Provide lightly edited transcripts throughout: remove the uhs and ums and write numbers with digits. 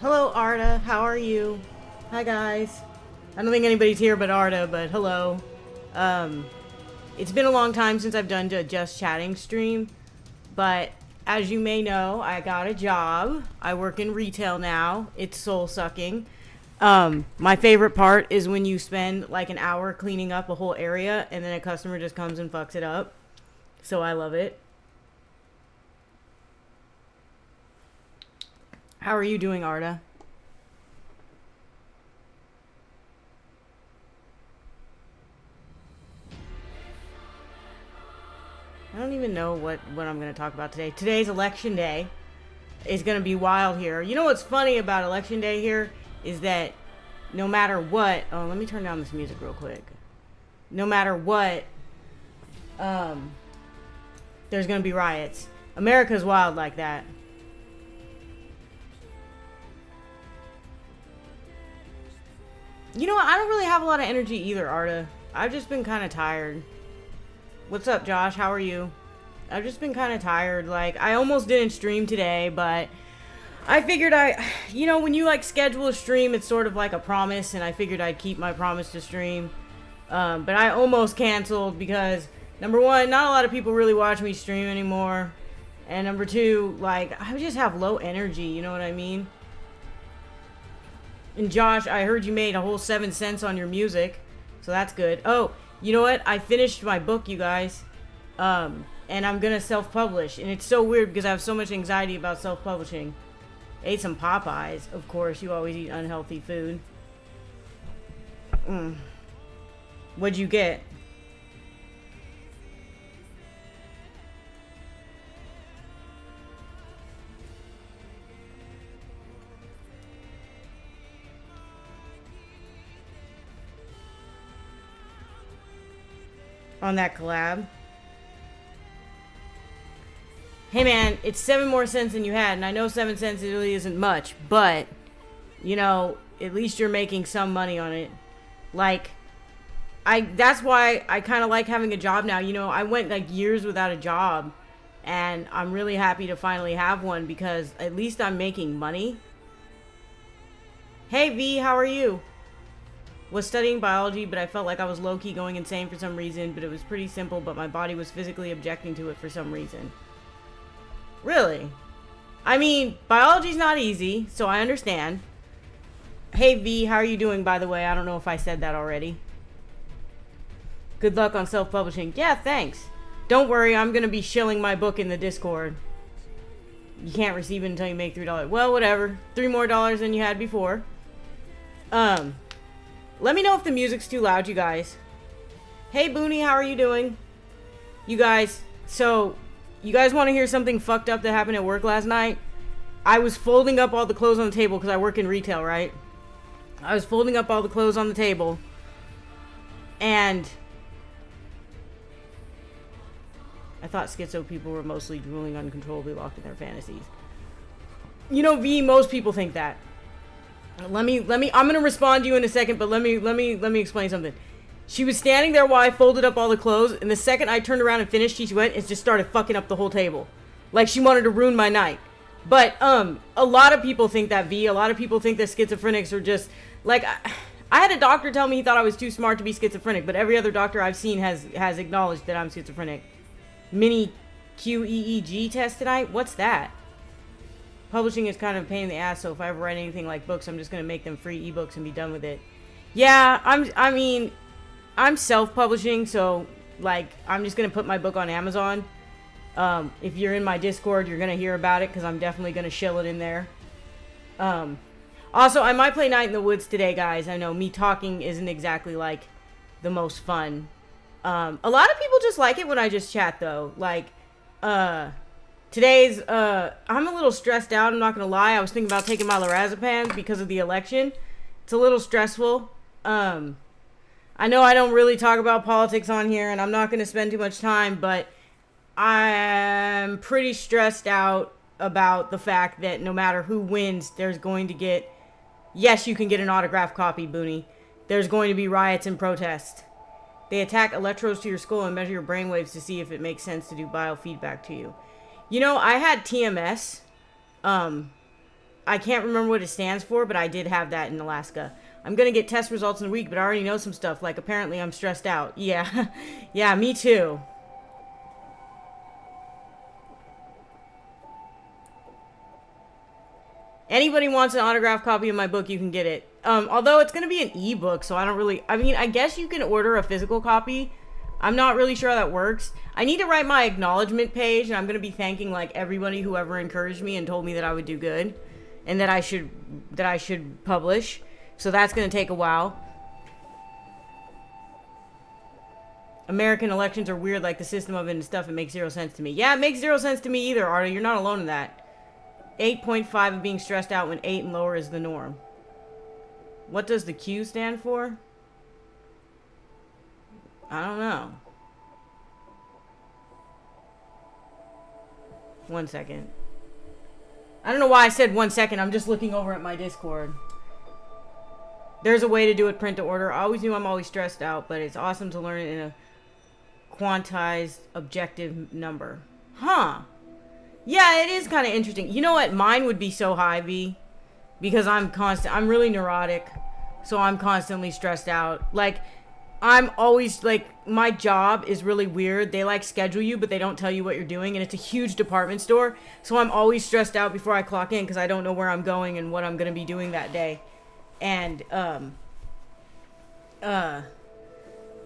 Hello, Arda. How are you? Hi, guys. I don't think anybody's here but Arda, but hello. Um, it's been a long time since I've done a Just Chatting stream, but as you may know, I got a job. I work in retail now. It's soul-sucking. My favorite part is when you spend like an hour cleaning up a whole area and then a customer just comes and fucks it up. So I love it. How are you doing, Arda? I don't even know what I'm going to talk about today. Today's election day. It's going to be wild here. You know what's funny about election day here is that no matter what... Oh, let me turn down this music real quick. No matter what, there's going to be riots. America's wild like that. You know what? I don't really have a lot of energy either, Arda. I've just been kind of tired. What's up, Josh? How are you? I've just been kind of tired. Like, I almost didn't stream today, but I figured you know, when you, like, schedule a stream, it's sort of like a promise, and I figured I'd keep my promise to stream. But I almost canceled because, number one, not a lot of people really watch me stream anymore. And number two, like, I just have low energy, you know what I mean? And Josh, I heard you made a whole 7 cents on your music, so that's good. Oh, you know what? I finished my book, you guys. And I'm gonna self-publish. And it's so weird because I have so much anxiety about self-publishing. Ate some Popeyes. Of course, you always eat unhealthy food. What'd you get? On that collab? Hey man, it's 7 more cents than you had, and I know 7 cents really isn't much, but, you know, at least you're making some money on it. Like, that's why I kind of like having a job now. You know, I went like years without a job, and I'm really happy to finally have one because at least I'm making money. Hey V, how are you? Was studying biology, but I felt like I was low-key going insane for some reason, but it was pretty simple, but my body was physically objecting to it for some reason. Really? I mean, biology's not easy, so I understand. Hey V, how are you doing, by the way? I don't know if I said that already. Good luck on self-publishing. Yeah, thanks. Don't worry, I'm gonna be shilling my book in the Discord. You can't receive it until you make $3. Well, whatever. $3 more than you had before. Let me know if the music's too loud, you guys. Hey, Booney, how are you doing? You guys, so, you guys want to hear something fucked up that happened at work last night? I was folding up all the clothes on the table because I work in retail, right? I was folding up all the clothes on the table. And I thought schizo people were mostly drooling uncontrollably locked in their fantasies. You know, V, most people think that. Let me, I'm gonna respond to you in a second, but let me explain something. She was standing there while I folded up all the clothes, and the second I turned around and finished, she went and just started fucking up the whole table. Like she wanted to ruin my night. But, a lot of people think that, V. A lot of people think that schizophrenics are just, like, I had a doctor tell me he thought I was too smart to be schizophrenic, but every other doctor I've seen has acknowledged that I'm schizophrenic. Mini QEEG test tonight? What's that? Publishing is kind of a pain in the ass, so if I ever write anything like books, I'm just going to make them free ebooks and be done with it. Yeah, I'm self-publishing, so, like, I'm just going to put my book on Amazon. If you're in my Discord, you're going to hear about it, because I'm definitely going to shill it in there. Also, I might play Night in the Woods today, guys. I know me talking isn't exactly, like, the most fun. A lot of people just like it when I just chat, though. Like, today's, I'm a little stressed out, I'm not gonna lie. I was thinking about taking my lorazepam because of the election. It's a little stressful. I know I don't really talk about politics on here, and I'm not gonna spend too much time, but I'm pretty stressed out about the fact that no matter who wins, there's going to get... Yes, you can get an autographed copy, Booney. There's going to be riots and protests. They attack electrodes to your skull and measure your brainwaves to see if it makes sense to do biofeedback to you. You know, I had TMS. I can't remember what it stands for, but I did have that in Alaska. I'm gonna get test results in a week, but I already know some stuff. Like, apparently I'm stressed out. Yeah. Yeah, me too. Anybody wants an autographed copy of my book, you can get it. Although it's gonna be an ebook, so I don't really... I mean, I guess you can order a physical copy. I'm not really sure how that works. I need to write my acknowledgement page, and I'm gonna be thanking, like, everybody who ever encouraged me and told me that I would do good. And that I should publish. So that's gonna take a while. American elections are weird, like the system of it and stuff. It makes zero sense to me. Yeah, it makes zero sense to me either, Arda. You're not alone in that. 8.5 of being stressed out when 8 and lower is the norm. What does the Q stand for? I don't know. 1 second. I don't know why I said 1 second. I'm just looking over at my Discord. There's a way to do it print to order. I always knew I'm always stressed out, but it's awesome to learn it in a quantized objective number. Huh. Yeah, it is kind of interesting. You know what? Mine would be so high, V. Because I'm really neurotic. So I'm constantly stressed out. Like, I'm always, like, my job is really weird. They, like, schedule you, but they don't tell you what you're doing. And it's a huge department store. So I'm always stressed out before I clock in because I don't know where I'm going and what I'm going to be doing that day. And,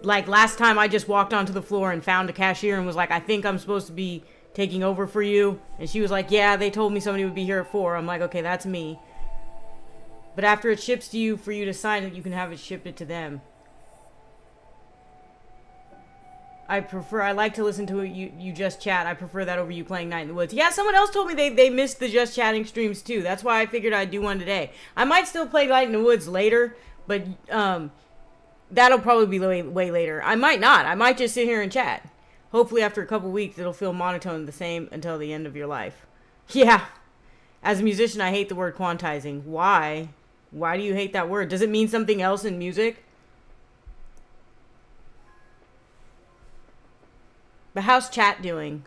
like, last time I just walked onto the floor and found a cashier and was like, I think I'm supposed to be taking over for you. And she was like, yeah, they told me somebody would be here at 4. I'm like, okay, that's me. But after it ships to you for you to sign it, you can have it shipped it to them. I like to listen to you just chat. I prefer that over you playing Night in the Woods. Yeah, someone else told me they missed the just chatting streams too. That's why I figured I'd do one today. I might still play Night in the Woods later, but that'll probably be way later. I might not. I might just sit here and chat. Hopefully after a couple weeks, it'll feel monotone the same until the end of your life. Yeah. As a musician, I hate the word quantizing. Why? Why do you hate that word? Does it mean something else in music? But how's chat doing?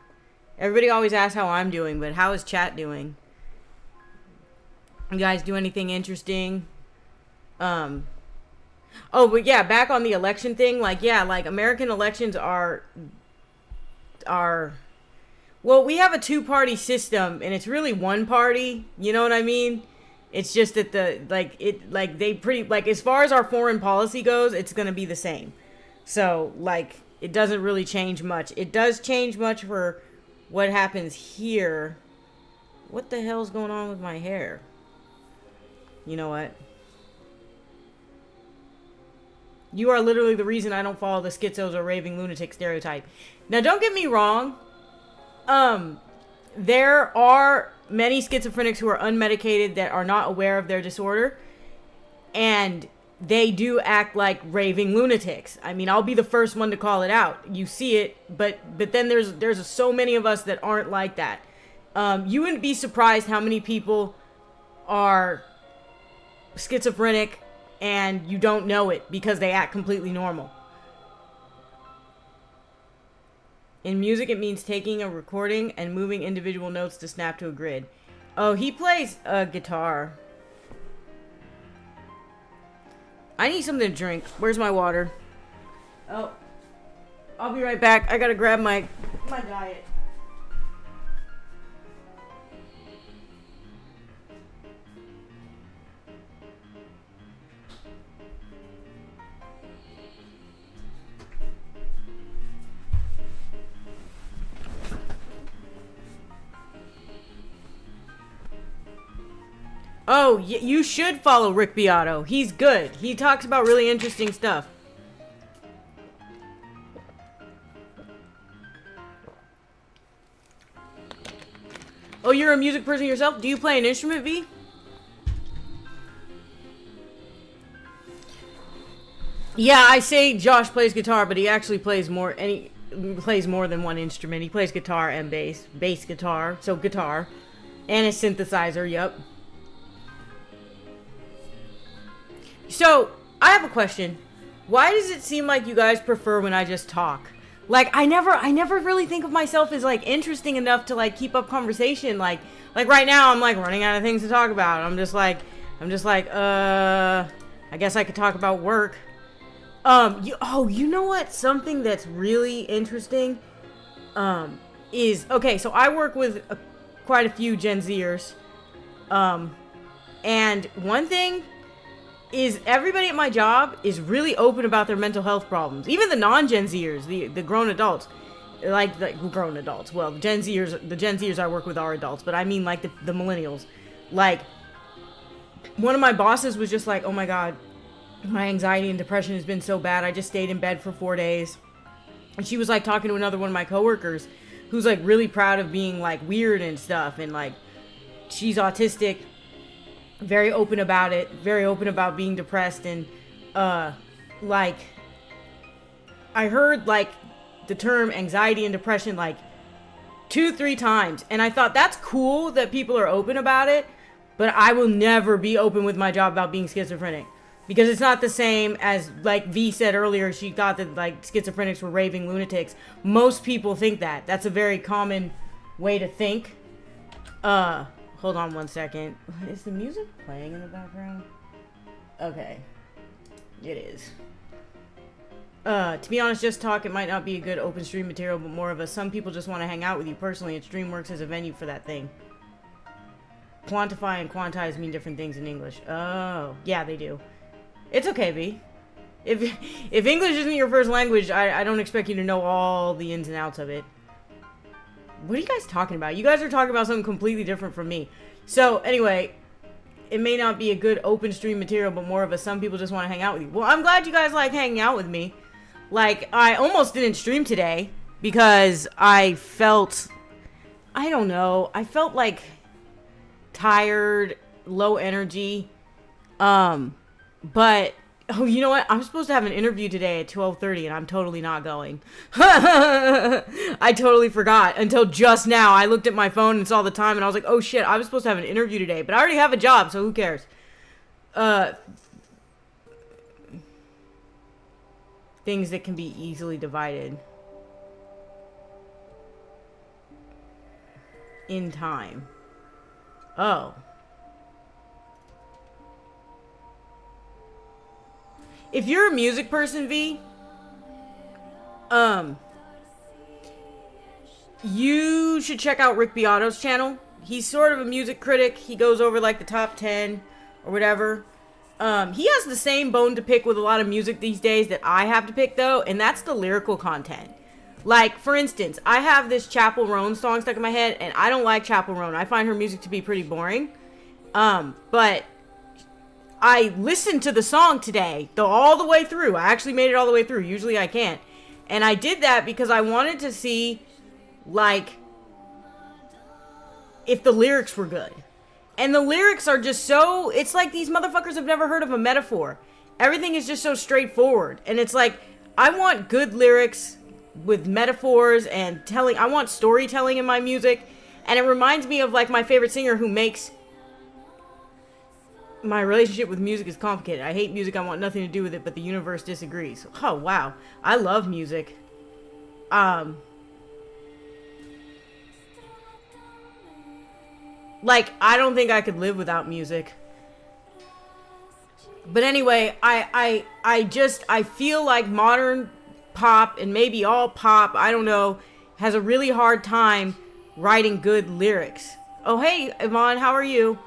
Everybody always asks how I'm doing, but how is chat doing? You guys do anything interesting? Oh, but yeah, back on the election thing, like, yeah, like, American elections are, well, we have a 2-party system, and it's really one party, you know what I mean? It's just that as far as our foreign policy goes, it's gonna be the same. So, like, it doesn't really change much. It does change much for what happens here. What the hell's going on with my hair? You know what? You are literally the reason I don't follow the schizos or raving lunatic stereotype. Now, don't get me wrong. There are many schizophrenics who are unmedicated that are not aware of their disorder. And they do act like raving lunatics. I mean, I'll be the first one to call it out. You see it, but then there's so many of us that aren't like that. You wouldn't be surprised how many people are schizophrenic and you don't know it because they act completely normal. In music, it means taking a recording and moving individual notes to snap to a grid. Oh, he plays a guitar. I need something to drink. Where's my water? Oh, I'll be right back. I gotta grab my diet. Oh, you should follow Rick Beato. He's good. He talks about really interesting stuff. Oh, you're a music person yourself? Do you play an instrument, V? Yeah, I say Josh plays guitar, but he actually plays more, and he plays more than one instrument. He plays guitar and bass guitar, so guitar, and a synthesizer, yep. So, I have a question. Why does it seem like you guys prefer when I just talk? Like, I never really think of myself as, like, interesting enough to, like, keep up conversation. Like, Like right now, I'm like running out of things to talk about. I'm just like, I guess I could talk about work. You know what? Something that's really interesting, is, okay, so I work with quite a few Gen Zers, and one thing is everybody at my job is really open about their mental health problems. Even the non-Gen Zers, the grown adults, like the grown adults. Well, the Gen Zers I work with are adults, but I mean like the millennials. Like, one of my bosses was just like, oh my God, my anxiety and depression has been so bad. I just stayed in bed for 4 days. And she was like talking to another one of my coworkers who's like really proud of being like weird and stuff. And like, she's autistic, very open about it, very open about being depressed. And like, I heard like the term anxiety and depression like 2-3 times. And I thought that's cool that people are open about it, but I will never be open with my job about being schizophrenic. Because it's not the same as, like V said earlier, she thought that, like, schizophrenics were raving lunatics. Most people think that. That's a very common way to think. Hold on one second. Is the music playing in the background? Okay. It is. To be honest, just talk, it might not be a good open stream material, but more of a, some people just want to hang out with you personally, and stream works as a venue for that thing. Quantify and quantize mean different things in English. Oh, yeah, they do. It's okay, V. If English isn't your first language, I don't expect you to know all the ins and outs of it. What are you guys talking about? You guys are talking about something completely different from me. So, anyway, it may not be a good open stream material, but more of a some people just want to hang out with you. Well, I'm glad you guys like hanging out with me. Like, I almost didn't stream today because I felt, I don't know, I felt like tired, low energy, but, oh, you know what? I'm supposed to have an interview today at 12:30, and I'm totally not going. I totally forgot until just now. I looked at my phone and saw the time, and I was like, oh, shit, I was supposed to have an interview today, but I already have a job, so who cares? Things that can be easily divided in time. Oh. If you're a music person, V, you should check out Rick Beato's channel. He's sort of a music critic. He goes over like the top 10 or whatever. He has the same bone to pick with a lot of music these days that I have to pick, though, and that's the lyrical content. Like, for instance, I have this Chappell Roan song stuck in my head, and I don't like Chappell Roan. I find her music to be pretty boring. But I listened to the song today, all the way through. I actually made it all the way through. Usually I can't. And I did that because I wanted to see, like, if the lyrics were good. And the lyrics are just so, it's like these motherfuckers have never heard of a metaphor. Everything is just so straightforward. And it's like, I want good lyrics with metaphors and telling. I want storytelling in my music. And it reminds me of, like, my favorite singer who makes my relationship with music is complicated. I hate music. I want nothing to do with it, but the universe disagrees. Oh, wow. I love music. Like, I don't think I could live without music. But anyway, I feel like modern pop, and maybe all pop, I don't know, has a really hard time writing good lyrics. Oh, hey, Yvonne, how are you?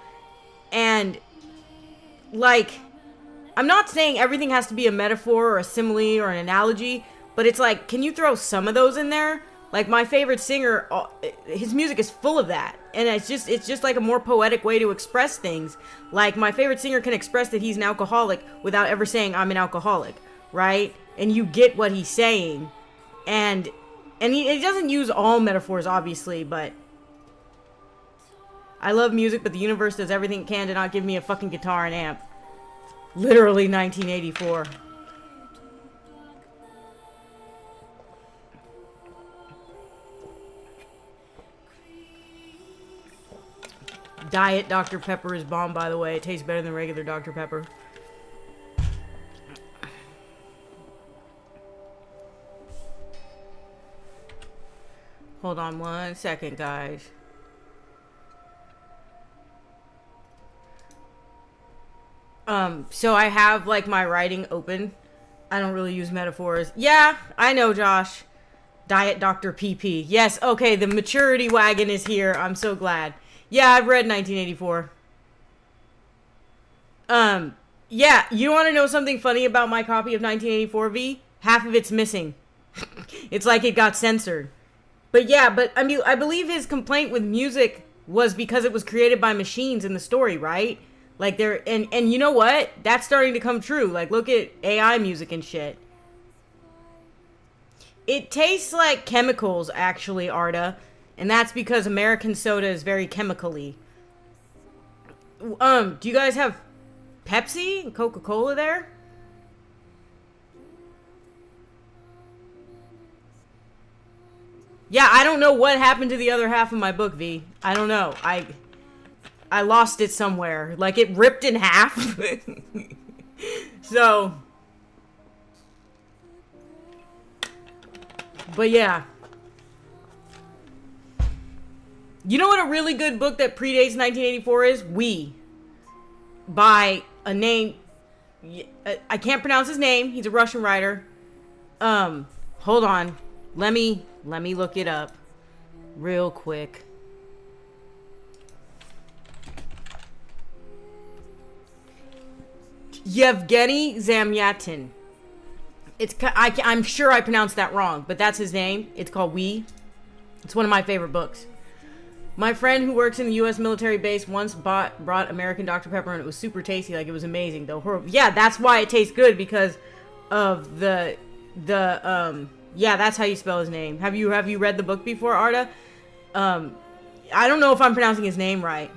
And, like, I'm not saying everything has to be a metaphor or a simile or an analogy, but it's like, can you throw some of those in there? Like, my favorite singer, his music is full of that. And it's just like a more poetic way to express things. Like, my favorite singer can express that he's an alcoholic without ever saying, I'm an alcoholic, right? And you get what he's saying. And he doesn't use all metaphors, obviously, but I love music, but the universe does everything it can to not give me a fucking guitar and amp. Literally 1984. Diet Dr. Pepper is bomb, by the way. It tastes better than regular Dr. Pepper. Hold on one second, guys. So I have, like, my writing open. I don't really use metaphors. Yeah, I know, Josh. Diet Dr. PP. Yes, okay, the maturity wagon is here. I'm so glad. Yeah, I've read 1984. Yeah, you want to know something funny about my copy of 1984, V? Half of it's missing. It's like it got censored. But yeah, I mean, I believe his complaint with music was because it was created by machines in the story, right? Like, and you know what? That's starting to come true. Like, look at AI music and shit. It tastes like chemicals, actually, Arda. And that's because American soda is very chemically. Do you guys have Pepsi and Coca-Cola there? Yeah, I don't know what happened to the other half of my book, V. I don't know. I lost it somewhere. Like, it ripped in half. So. But yeah. You know what a really good book that predates 1984 is? We. By a name. I can't pronounce his name. He's a Russian writer. Hold on. Let me look it up real quick. Yevgeny Zamyatin. I'm sure I pronounced that wrong, but that's his name. It's called We. It's one of my favorite books. My friend who works in the U.S. military base once brought American Dr. Pepper, and it was super tasty. Like, it was amazing, though. Yeah, that's why it tastes good, because of the yeah, that's how you spell his name. Have you read the book before, Arda? I don't know if I'm pronouncing his name right.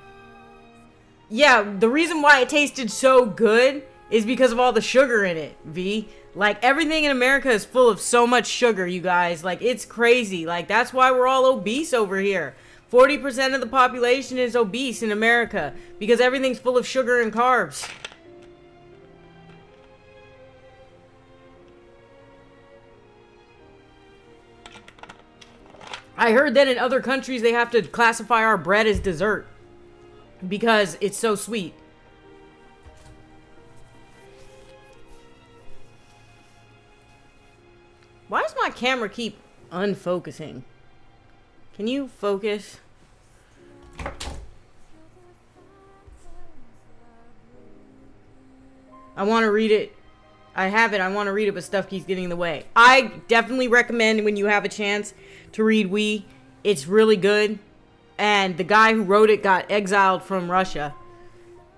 Yeah, the reason why it tasted so good is because of all the sugar in it, V. Like, everything in America is full of so much sugar, you guys. Like, it's crazy. Like, that's why we're all obese over here. 40% of the population is obese in America because everything's full of sugar and carbs. I heard that in other countries they have to classify our bread as dessert because it's so sweet. Why does my camera keep unfocusing? Can you focus? I want to read it. I have it. I want to read it, but stuff keeps getting in the way. I definitely recommend when you have a chance to read We. It's really good. And the guy who wrote it got exiled from Russia.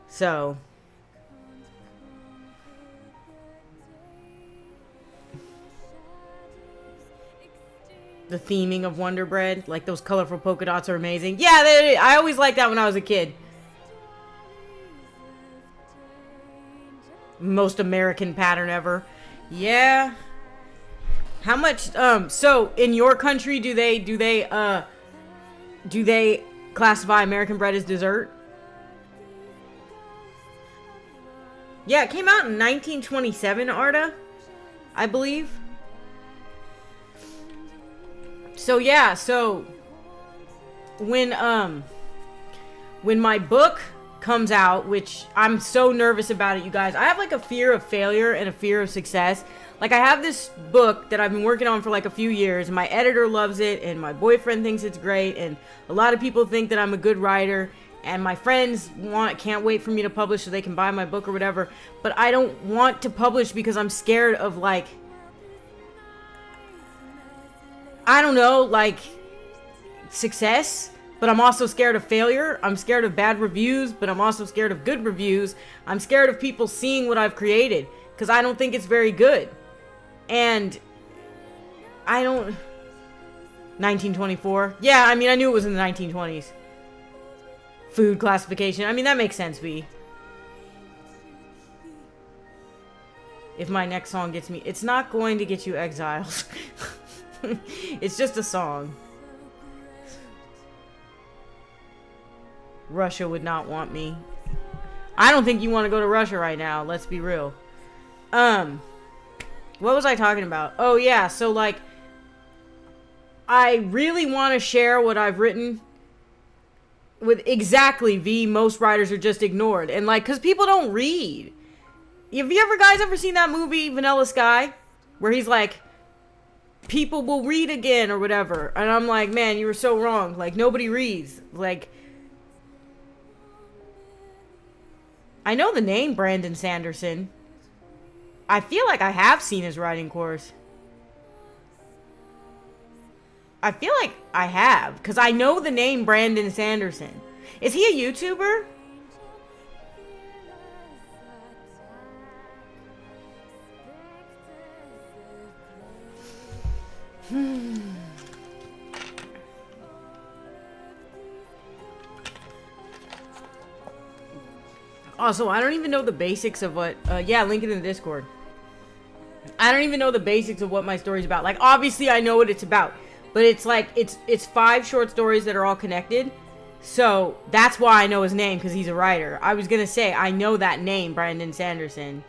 So. The theming of Wonder Bread. Like, those colorful polka dots are amazing. Yeah, I always liked that when I was a kid. Most American pattern ever. Yeah. How much, so, in your country, do they classify American bread as dessert? Yeah, it came out in 1927, Arda, I believe. So yeah, so when my book comes out, which I'm so nervous about it, you guys. I have like a fear of failure and a fear of success. Like, I have this book that I've been working on for like a few years, and my editor loves it, and my boyfriend thinks it's great, and a lot of people think that I'm a good writer, and my friends can't wait for me to publish so they can buy my book or whatever. But I don't want to publish because I'm scared of, like, I don't know, like, success, but I'm also scared of failure. I'm scared of bad reviews, but I'm also scared of good reviews. I'm scared of people seeing what I've created because I don't think it's very good. And I don't... 1924? Yeah, I mean, I knew it was in the 1920s. Food classification. I mean, that makes sense, V. If my next song gets me... It's not going to get you exiled. It's just a song. Russia would not want me. I don't think you want to go to Russia right now. Let's be real. What was I talking about? Oh, yeah. So, like, I really want to share what I've written with exactly V. Most writers are just ignored. And, like, because people don't read. Have you ever guys ever seen that movie Vanilla Sky? Where he's like, people will read again or whatever. And I'm like, man, you were so wrong. Like, nobody reads. Like, I know the name Brandon Sanderson. I feel like I have seen his writing course. I feel like I have, because I know the name Brandon Sanderson. Is he a YouTuber? Also, I don't even know the basics of what... yeah, link it in the Discord. I don't even know the basics of what my story's about. Like, obviously, I know what it's about. But it's like, it's 5 short stories that are all connected. So, that's why I know his name, because he's a writer. I was gonna say, I know that name, Brandon Sanderson.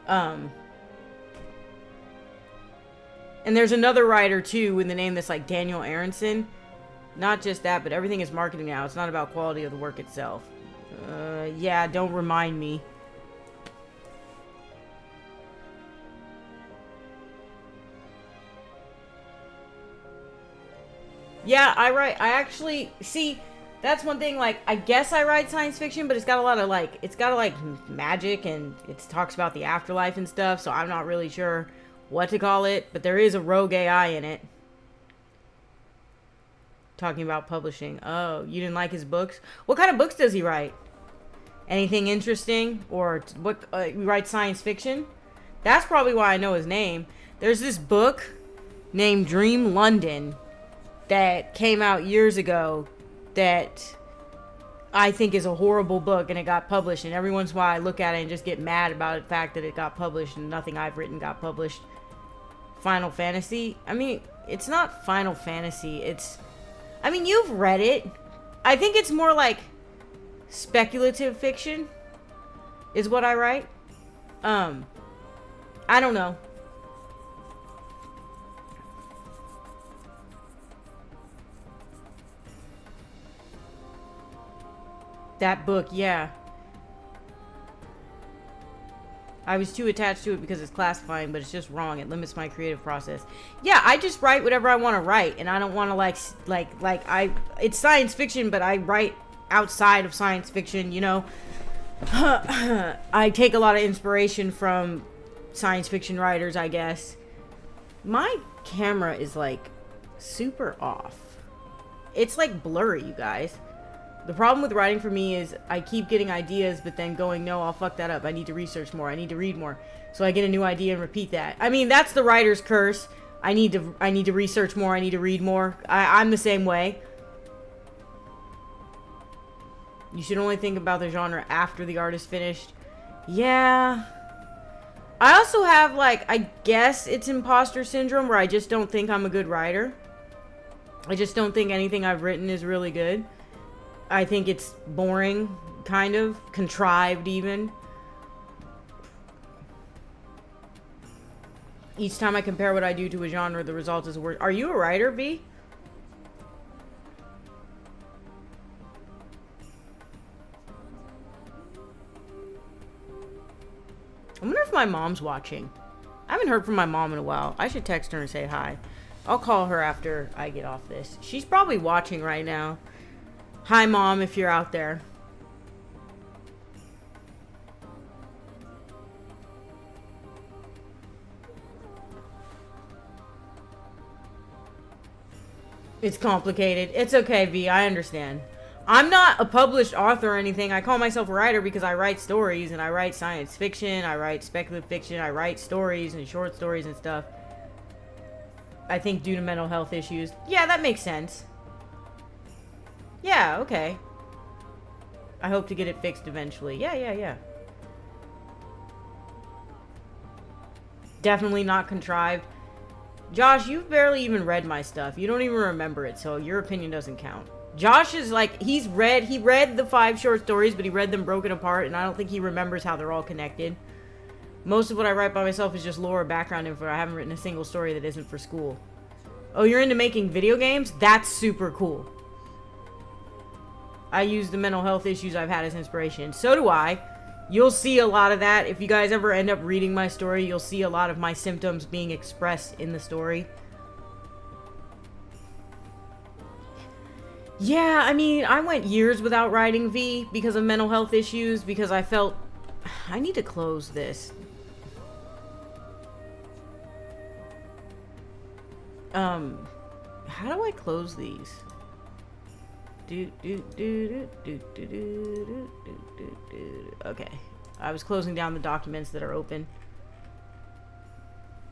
And there's another writer, too, with the name that's like Daniel Aronson. Not just that, but everything is marketing now. It's not about quality of the work itself. Yeah, don't remind me. Yeah, I actually, see, that's one thing, like, I guess I write science fiction, but it's got a lot of, like, it's got, like, magic, and it talks about the afterlife and stuff, so I'm not really sure what to call it, but there is a rogue AI in it. Talking about publishing. Oh, you didn't like his books? What kind of books does he write? Anything interesting? Or what? He writes science fiction? That's probably why I know his name. There's this book named Dream London that came out years ago that I think is a horrible book, and it got published, and every once in a while I look at it and just get mad about the fact that it got published and nothing I've written got published. Final Fantasy? I mean, it's not Final Fantasy. It's... I mean, you've read it. I think it's more like speculative fiction is what I write. I don't know. That book, yeah. I was too attached to it because it's classifying, but it's just wrong. It limits my creative process. Yeah, I just write whatever I want to write, and I don't want to it's science fiction, but I write outside of science fiction, you know. I take a lot of inspiration from science fiction writers, I guess. My camera is like super off. It's like blurry, you guys. The problem with writing for me is I keep getting ideas, but then going, no, I'll fuck that up. I need to research more. I need to read more. So I get a new idea and repeat that. I mean, that's the writer's curse. I need to research more. I need to read more. I'm the same way. You should only think about the genre after the art is finished. Yeah. I also have, like, I guess it's imposter syndrome, where I just don't think I'm a good writer. I just don't think anything I've written is really good. I think it's boring, kind of. Contrived, even. Each time I compare what I do to a genre, the result is worse. Are you a writer, V? I wonder if my mom's watching. I haven't heard from my mom in a while. I should text her and say hi. I'll call her after I get off this. She's probably watching right now. Hi, Mom, if you're out there. It's complicated. It's okay, V. I understand. I'm not a published author or anything. I call myself a writer because I write stories, and I write science fiction, I write speculative fiction, I write stories and short stories and stuff. I think due to mental health issues. Yeah, that makes sense. Yeah, okay. I hope to get it fixed eventually. Yeah. Definitely not contrived. Josh, you've barely even read my stuff. You don't even remember it, so your opinion doesn't count. Josh is like, he read the 5 short stories, but he read them broken apart, and I don't think he remembers how they're all connected. Most of what I write by myself is just lore or background info. I haven't written a single story that isn't for school. Oh, you're into making video games? That's super cool. I use the mental health issues I've had as inspiration. So do I. You'll see a lot of that. If you guys ever end up reading my story, you'll see a lot of my symptoms being expressed in the story. Yeah, I mean, I went years without writing V because of mental health issues, because I felt... I need to close this. How do I close these? Okay. I was closing down the documents that are open.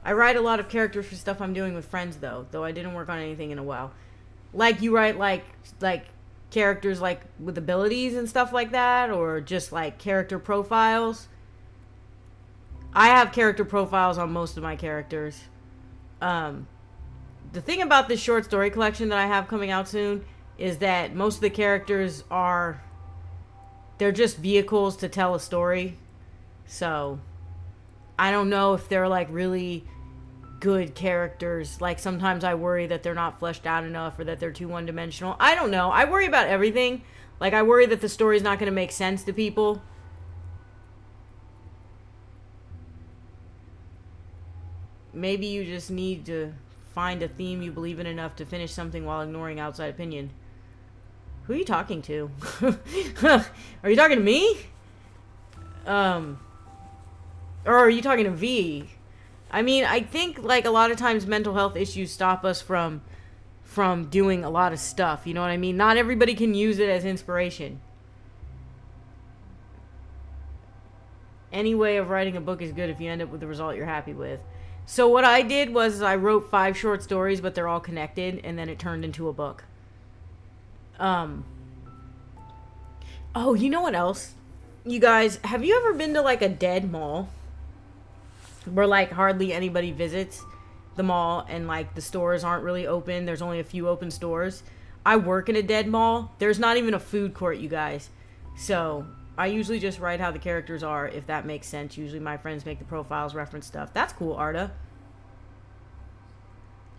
I write a lot of characters for stuff I'm doing with friends, though I didn't work on anything in a while. Like, you write, like characters, like, with abilities and stuff like that, or just, like, character profiles. I have character profiles on most of my characters. The thing about this short story collection that I have coming out soon is that most of the characters they're just vehicles to tell a story. So, I don't know if they're, like, really good characters. Like, sometimes I worry that they're not fleshed out enough, or that they're too one-dimensional. I don't know. I worry about everything. Like, I worry that the story's not going to make sense to people. Maybe you just need to find a theme you believe in enough to finish something while ignoring outside opinion. Who are you talking to? Are you talking to me? Or are you talking to V? I mean, I think, like, a lot of times mental health issues stop us from doing a lot of stuff. You know what I mean? Not everybody can use it as inspiration. Any way of writing a book is good if you end up with the result you're happy with. So what I did was I wrote 5 short stories, but they're all connected, and then it turned into a book. Oh, you know what else? You guys, have you ever been to, like, a dead mall? Where, like, hardly anybody visits the mall, and, like, the stores aren't really open. There's only a few open stores. I work in a dead mall. There's not even a food court, you guys. So, I usually just write how the characters are, if that makes sense. Usually my friends make the profiles, reference stuff. That's cool, Arda.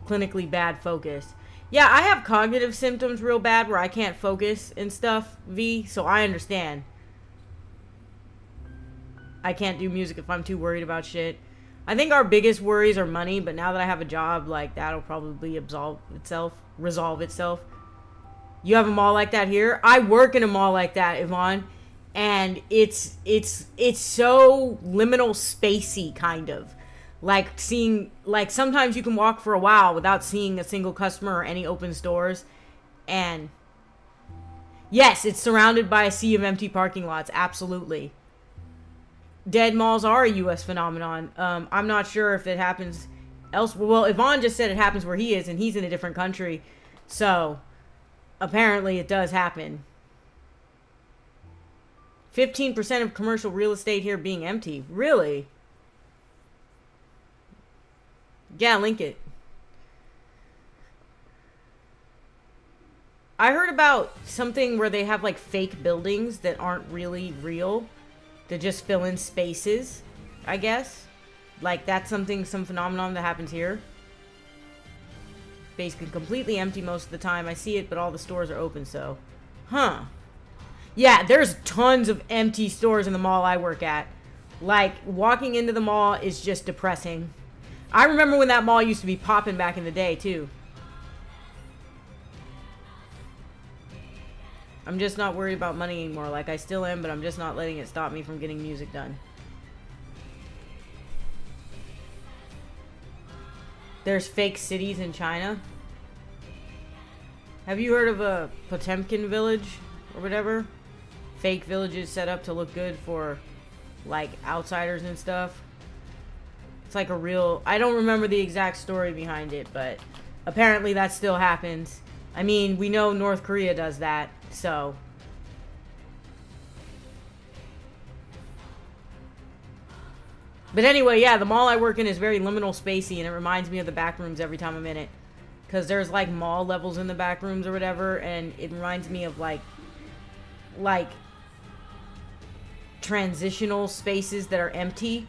Clinically bad focus. Yeah, I have cognitive symptoms real bad where I can't focus and stuff, V, so I understand. I can't do music if I'm too worried about shit. I think our biggest worries are money, but now that I have a job, like, that'll probably resolve itself. You have a mall like that here? I work in a mall like that, Yvonne. And it's so liminal spacey, kind of. Like, sometimes you can walk for a while without seeing a single customer or any open stores. And yes, it's surrounded by a sea of empty parking lots, absolutely. Dead malls are a U.S. phenomenon. I'm not sure if it happens elsewhere. Well, Yvonne just said it happens where he is, and he's in a different country. So, apparently it does happen. 15% of commercial real estate here being empty. Really? Yeah, link it. I heard about something where they have, like, fake buildings that aren't really real. To just fill in spaces, I guess. Like, that's some phenomenon that happens here. Basically completely empty most of the time. I see it, but all the stores are open, so. Huh. Yeah, there's tons of empty stores in the mall I work at. Like, walking into the mall is just depressing. I remember when that mall used to be popping back in the day, too. I'm just not worried about money anymore. Like, I still am, but I'm just not letting it stop me from getting music done. There's fake cities in China. Have you heard of a Potemkin village or whatever? Fake villages set up to look good for, like, outsiders and stuff. It's like a real... I don't remember the exact story behind it, but apparently that still happens. I mean, we know North Korea does that, so... But anyway, yeah, the mall I work in is very liminal spacey, and it reminds me of the back rooms every time I'm in it. Because there's, like, mall levels in the back rooms or whatever, and it reminds me of, like, transitional spaces that are empty,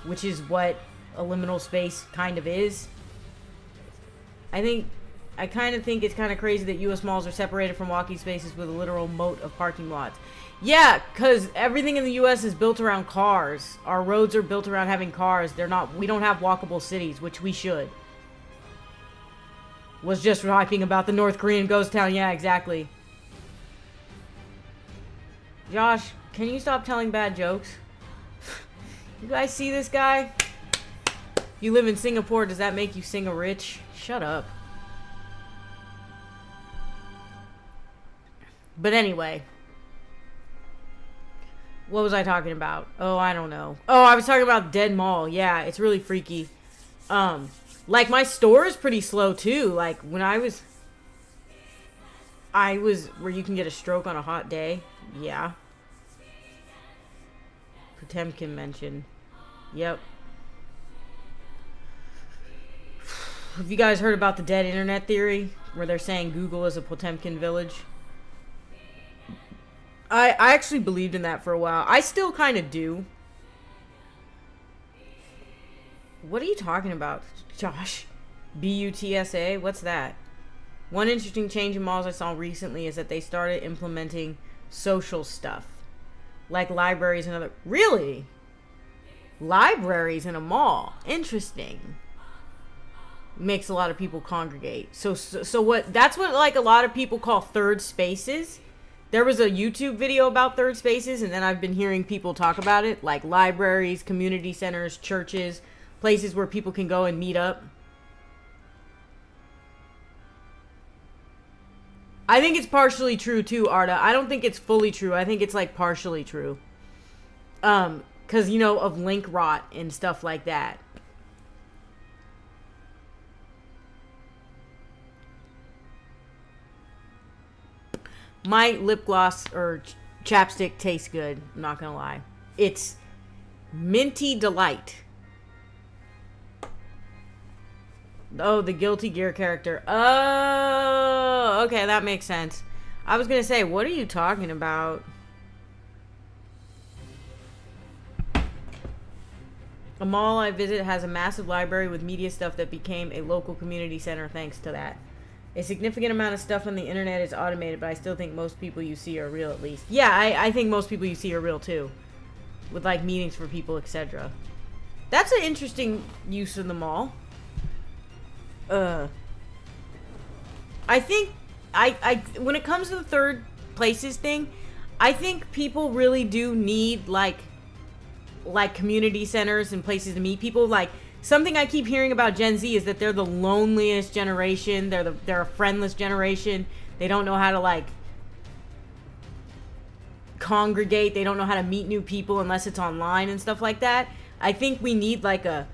which is what a liminal space kind of is. I kind of think it's kind of crazy that U.S. malls are separated from walking spaces with a literal moat of parking lots. Yeah, because everything in the U.S. is built around cars. Our roads are built around having cars. We don't have walkable cities, which we should. Was just hyping about the North Korean ghost town. Yeah, exactly. Josh, can you stop telling bad jokes? You guys see this guy? You live in Singapore, does that make you sing-a-rich? Shut up. But anyway. What was I talking about? Oh, I don't know. Oh, I was talking about Dead Mall. Yeah, it's really freaky. Like, my store is pretty slow, too. Like, when I was where you can get a stroke on a hot day. Yeah. Potemkin mentioned. Yep. Have you guys heard about the dead internet theory? Where they're saying Google is a Potemkin village? I actually believed in that for a while. I still kind of do. What are you talking about, Josh? BUTSA? What's that? One interesting change in malls I saw recently is that they started implementing social stuff. Like libraries and other... Really? Libraries in a mall. Interesting. Makes a lot of people congregate. So what... That's what, like, a lot of people call third spaces. There was a YouTube video about third spaces, and then I've been hearing people talk about it. Like libraries, community centers, churches, places where people can go and meet up. I think it's partially true too, Arda. I don't think it's fully true. I think it's like partially true. Cause you know, of link rot and stuff like that. My lip gloss or chapstick tastes good. I'm not gonna lie. It's Minty Delight. Oh, the Guilty Gear character. Oh, okay, that makes sense. I was gonna say, what are you talking about? A mall I visit has a massive library with media stuff that became a local community center thanks to that. A significant amount of stuff on the internet is automated, but I still think most people you see are real at least. Yeah, I think most people you see are real too. With like meetings for people, etc. That's an interesting use of the mall. I think I when it comes to the third places thing, I think people really do need like community centers and places to meet people. Like something I keep hearing about Gen Z is that they're the loneliest generation. They're a friendless generation. They don't know how to like congregate. They don't know how to meet new people unless it's online and stuff like that. I think we need like a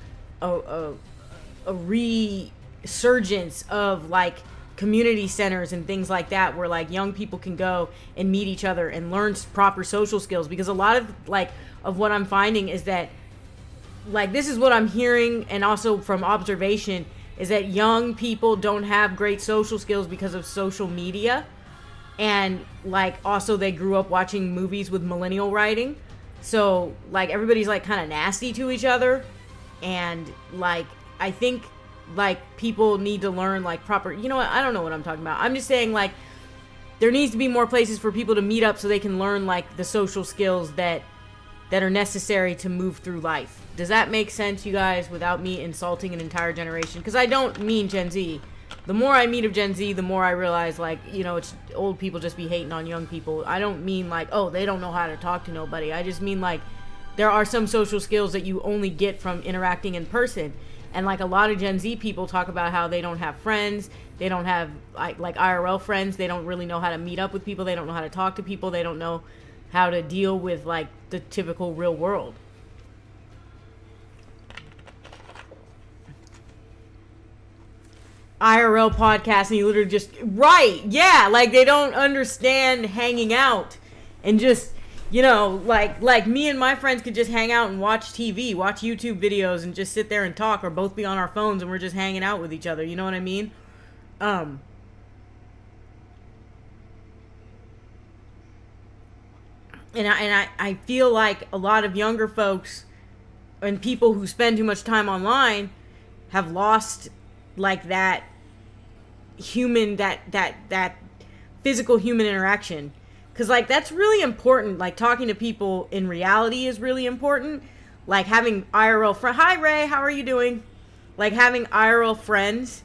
resurgence of like community centers and things like that where like young people can go and meet each other and learn proper social skills, because a lot of like of what I'm finding is that like this is what I'm hearing, and also from observation, is that young people don't have great social skills because of social media, and like also they grew up watching movies with millennial writing, so like everybody's like kind of nasty to each other, and like I think like people need to learn like proper, you know what, I don't know what I'm talking about. I'm just saying like there needs to be more places for people to meet up so they can learn like the social skills that are necessary to move through life. Does that make sense, you guys, without me insulting an entire generation? Because I don't mean Gen Z. The more I meet of Gen Z, the more I realize, like, you know, it's old people just be hating on young people. I don't mean like, oh, they don't know how to talk to nobody. I just mean like there are some social skills that you only get from interacting in person. And like a lot of Gen Z people talk about how they don't have friends. They don't have like IRL friends. They don't really know how to meet up with people. They don't know how to talk to people. They don't know how to deal with like the typical real world. IRL podcast, and you literally just right, yeah, like they don't understand hanging out and just, you know, like me and my friends could just hang out and watch TV, watch YouTube videos, and just sit there and talk, or both be on our phones and we're just hanging out with each other. You know what I mean? And I feel like a lot of younger folks and people who spend too much time online have lost like that human, that physical human interaction. Because, like, that's really important. Like, talking to people in reality is really important. Like, having IRL friends. Hi, Ray. How are you doing? Like, having IRL friends,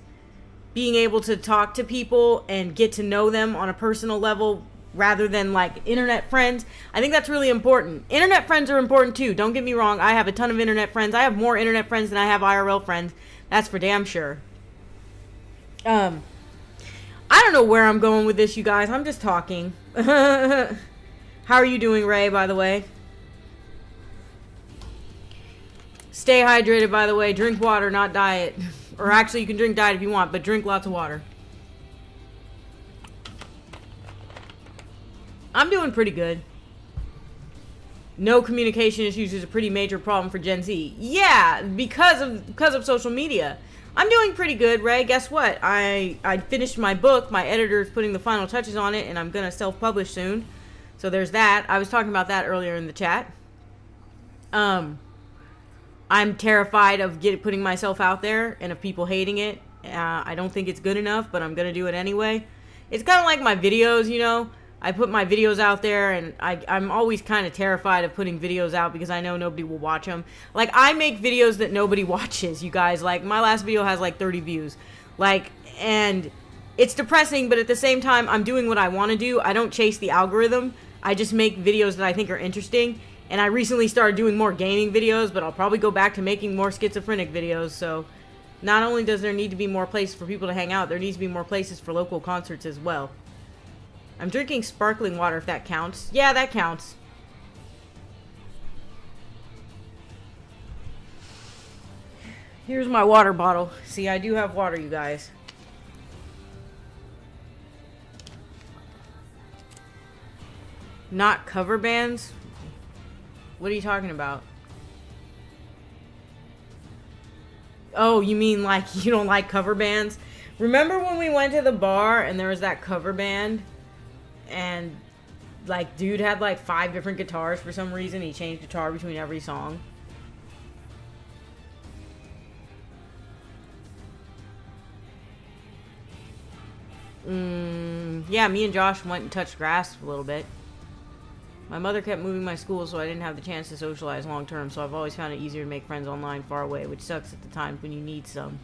being able to talk to people and get to know them on a personal level rather than, like, internet friends. I think that's really important. Internet friends are important, too. Don't get me wrong. I have a ton of internet friends. I have more internet friends than I have IRL friends. That's for damn sure. I don't know where I'm going with this, you guys. I'm just talking. How are you doing, Ray, by the way? Stay hydrated, by the way. Drink water, not diet. Or actually, you can drink diet if you want, but drink lots of water. I'm doing pretty good. No communication issues is a pretty major problem for Gen Z. Yeah, because of social media. I'm doing pretty good, Ray. Guess what? I finished my book. My editor's putting the final touches on it, and I'm going to self-publish soon. So there's that. I was talking about that earlier in the chat. I'm terrified of putting myself out there and of people hating it. I don't think it's good enough, but I'm going to do it anyway. It's kind of like my videos, you know. I put my videos out there, and I'm always kind of terrified of putting videos out because I know nobody will watch them. Like, I make videos that nobody watches, you guys. Like, my last video has, like, 30 views. Like, and it's depressing, but at the same time, I'm doing what I want to do. I don't chase the algorithm. I just make videos that I think are interesting. And I recently started doing more gaming videos, but I'll probably go back to making more schizophrenic videos. So, not only does there need to be more places for people to hang out, there needs to be more places for local concerts as well. I'm drinking sparkling water, if that counts. Yeah, that counts. Here's my water bottle. See, I do have water, you guys. Not cover bands? What are you talking about? Oh, you mean like you don't like cover bands? Remember when we went to the bar and there was that cover band? And, like, dude had, like, 5 different guitars for some reason. He changed guitar between every song. Yeah, me and Josh went and touched grass a little bit. My mother kept moving my school, so I didn't have the chance to socialize long term. So I've always found it easier to make friends online far away, which sucks at the times when you need some.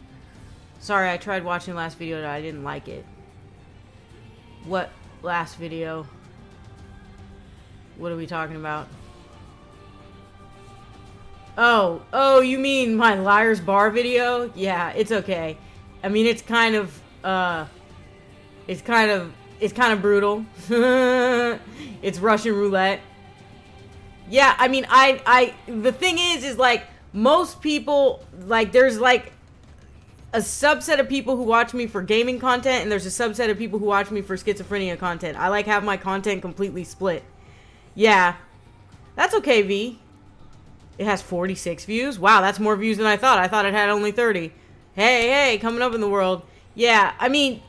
Sorry, I tried watching the last video and I didn't like it. What? Last video. What are we talking about? Oh, you mean my Liar's Bar video? Yeah, it's okay. I mean, it's kind of brutal. It's Russian roulette. Yeah, I mean, the thing is like, most people, like, there's like a subset of people who watch me for gaming content, and there's a subset of people who watch me for schizophrenia content. I like have my content completely split. Yeah. That's okay, V. It has 46 views. Wow, that's more views than I thought. I thought it had only 30. Hey, coming up in the world. Yeah, I mean,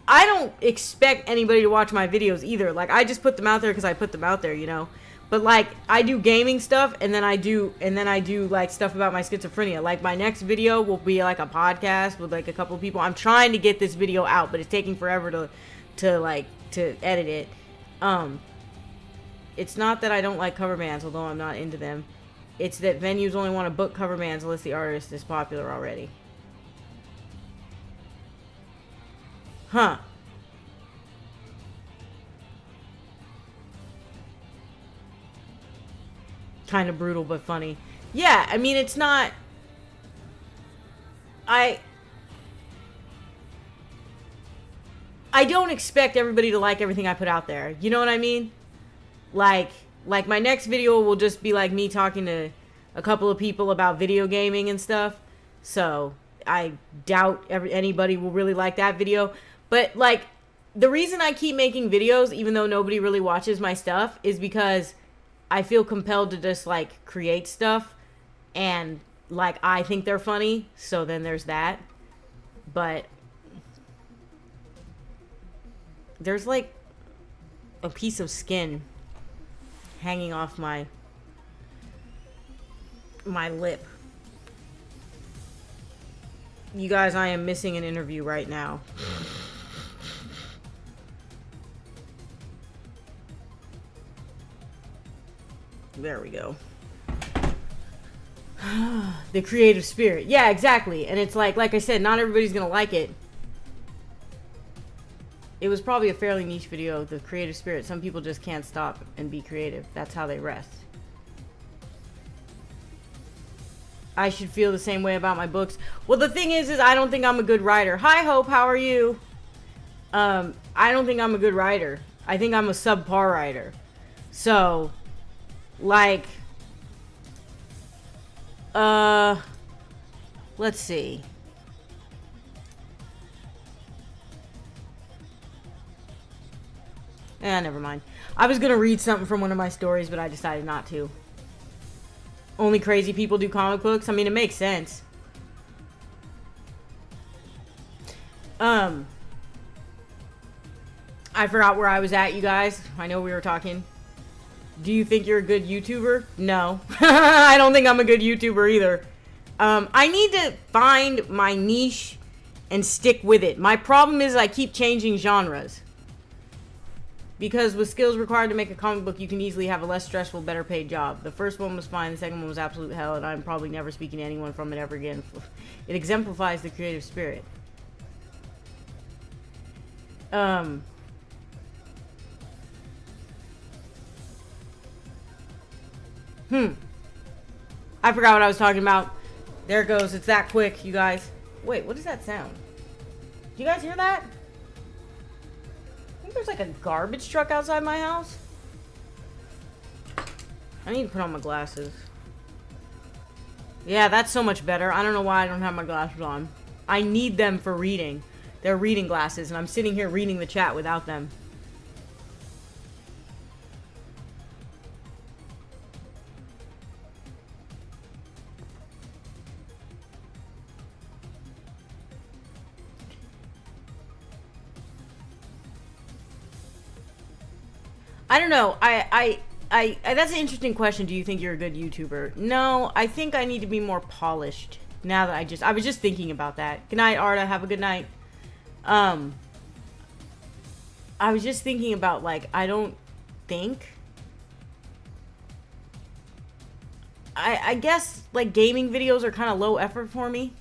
I don't expect anybody to watch my videos either. Like, I just put them out there because I put them out there, you know? But, like, I do gaming stuff, and then I do, like, stuff about my schizophrenia. Like, my next video will be, like, a podcast with, like, a couple of people. I'm trying to get this video out, but it's taking forever to edit it. It's not that I don't like cover bands, although I'm not into them. It's that venues only want to book cover bands unless the artist is popular already. Huh. Kind of brutal, but funny. Yeah, I mean, it's not... I don't expect everybody to like everything I put out there. You know what I mean? Like my next video will just be like me talking to a couple of people about video gaming and stuff. So, I doubt anybody will really like that video. But, like, the reason I keep making videos, even though nobody really watches my stuff, is because I feel compelled to just, like, create stuff, and, like, I think they're funny, so then there's that. But there's, like, a piece of skin hanging off my lip. You guys, I am missing an interview right now. There we go. The creative spirit. Yeah, exactly. And it's like I said, not everybody's gonna like it. It was probably a fairly niche video, the creative spirit. Some people just can't stop and be creative. That's how they rest. I should feel the same way about my books. Well, the thing is I don't think I'm a good writer. Hi, Hope. How are you? I don't think I'm a good writer. I think I'm a subpar writer. So, like, let's see. Never mind. I was gonna read something from one of my stories, but I decided not to. Only crazy people do comic books? I mean, it makes sense. I forgot where I was at, you guys. I know we were talking. Do you think you're a good YouTuber? No. I don't think I'm a good YouTuber either. I need to find my niche and stick with it. My problem is I keep changing genres. Because with skills required to make a comic book, you can easily have a less stressful, better paid job. The first one was fine, the second one was absolute hell, and I'm probably never speaking to anyone from it ever again. It exemplifies the creative spirit. I forgot what I was talking about. There it goes. It's that quick, you guys. Wait, what does that sound? Do you guys hear that? I think there's like a garbage truck outside my house. I need to put on my glasses. Yeah, that's so much better. I don't know why I don't have my glasses on. I need them for reading. They're reading glasses, and I'm sitting here reading the chat without them. I don't know. I that's an interesting question. Do you think you're a good YouTuber? No, I think I need to be more polished. Now that I was just thinking about that. Good night, Arda. Have a good night. I was just thinking about, like, I don't think. I guess, like, gaming videos are kind of low effort for me.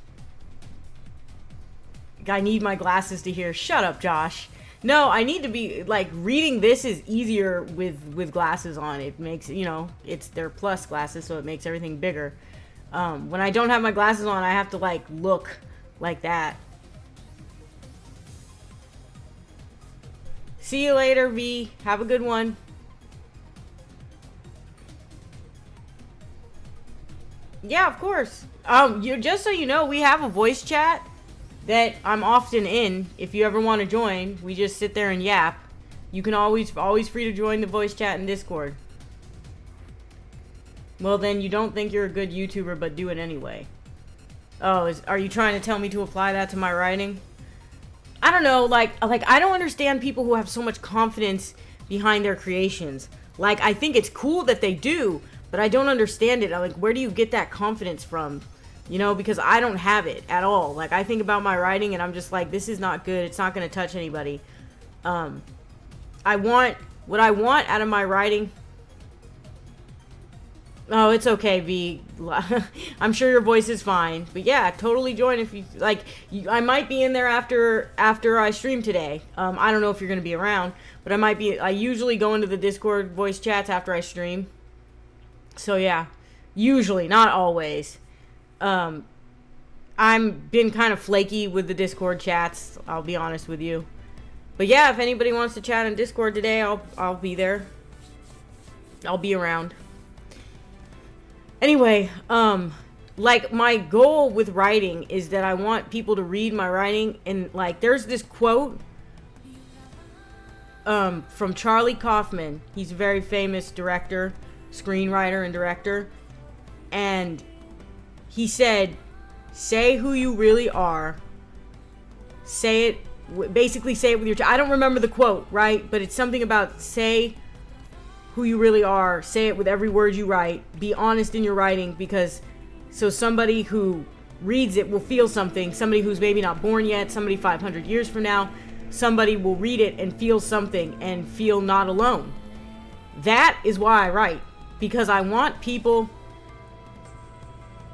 I need my glasses to hear. Shut up, Josh. No, I need to be, like, reading this is easier with glasses on. It makes, you know, they're plus glasses, so it makes everything bigger. When I don't have my glasses on, I have to, like, look like that. See you later, V. Have a good one. Yeah, of course. Just so you know, we have a voice chat that I'm often in. If you ever want to join, we just sit there and yap. You can always free to join the voice chat in Discord. Well, then you don't think you're a good YouTuber, but do it anyway. Oh, are you trying to tell me to apply that to my writing? I don't know, like I don't understand people who have so much confidence behind their creations. Like, I think it's cool that they do, but I don't understand it. I'm like, where do you get that confidence from? You know, because I don't have it at all. Like, I think about my writing and I'm just like, this is not good. It's not going to touch anybody. What I want out of my writing. Oh, it's okay, V. I'm sure your voice is fine. But yeah, totally join if you like. I might be in there after I stream today. I don't know if you're going to be around, but I might be. I usually go into the Discord voice chats after I stream. So yeah, usually, not always. I'm been kind of flaky with the Discord chats, I'll be honest with you. But yeah, if anybody wants to chat on Discord today, I'll be there. I'll be around. Anyway, like, my goal with writing is that I want people to read my writing, and, like, there's this quote from Charlie Kaufman. He's a very famous director, screenwriter and director, and he said, say who you really are. Say it, basically say it with your I don't remember the quote, right? But it's something about say who you really are. Say it with every word you write. Be honest in your writing, because so somebody who reads it will feel something. Somebody who's maybe not born yet, somebody 500 years from now, somebody will read it and feel something and feel not alone. That is why I write. because I want people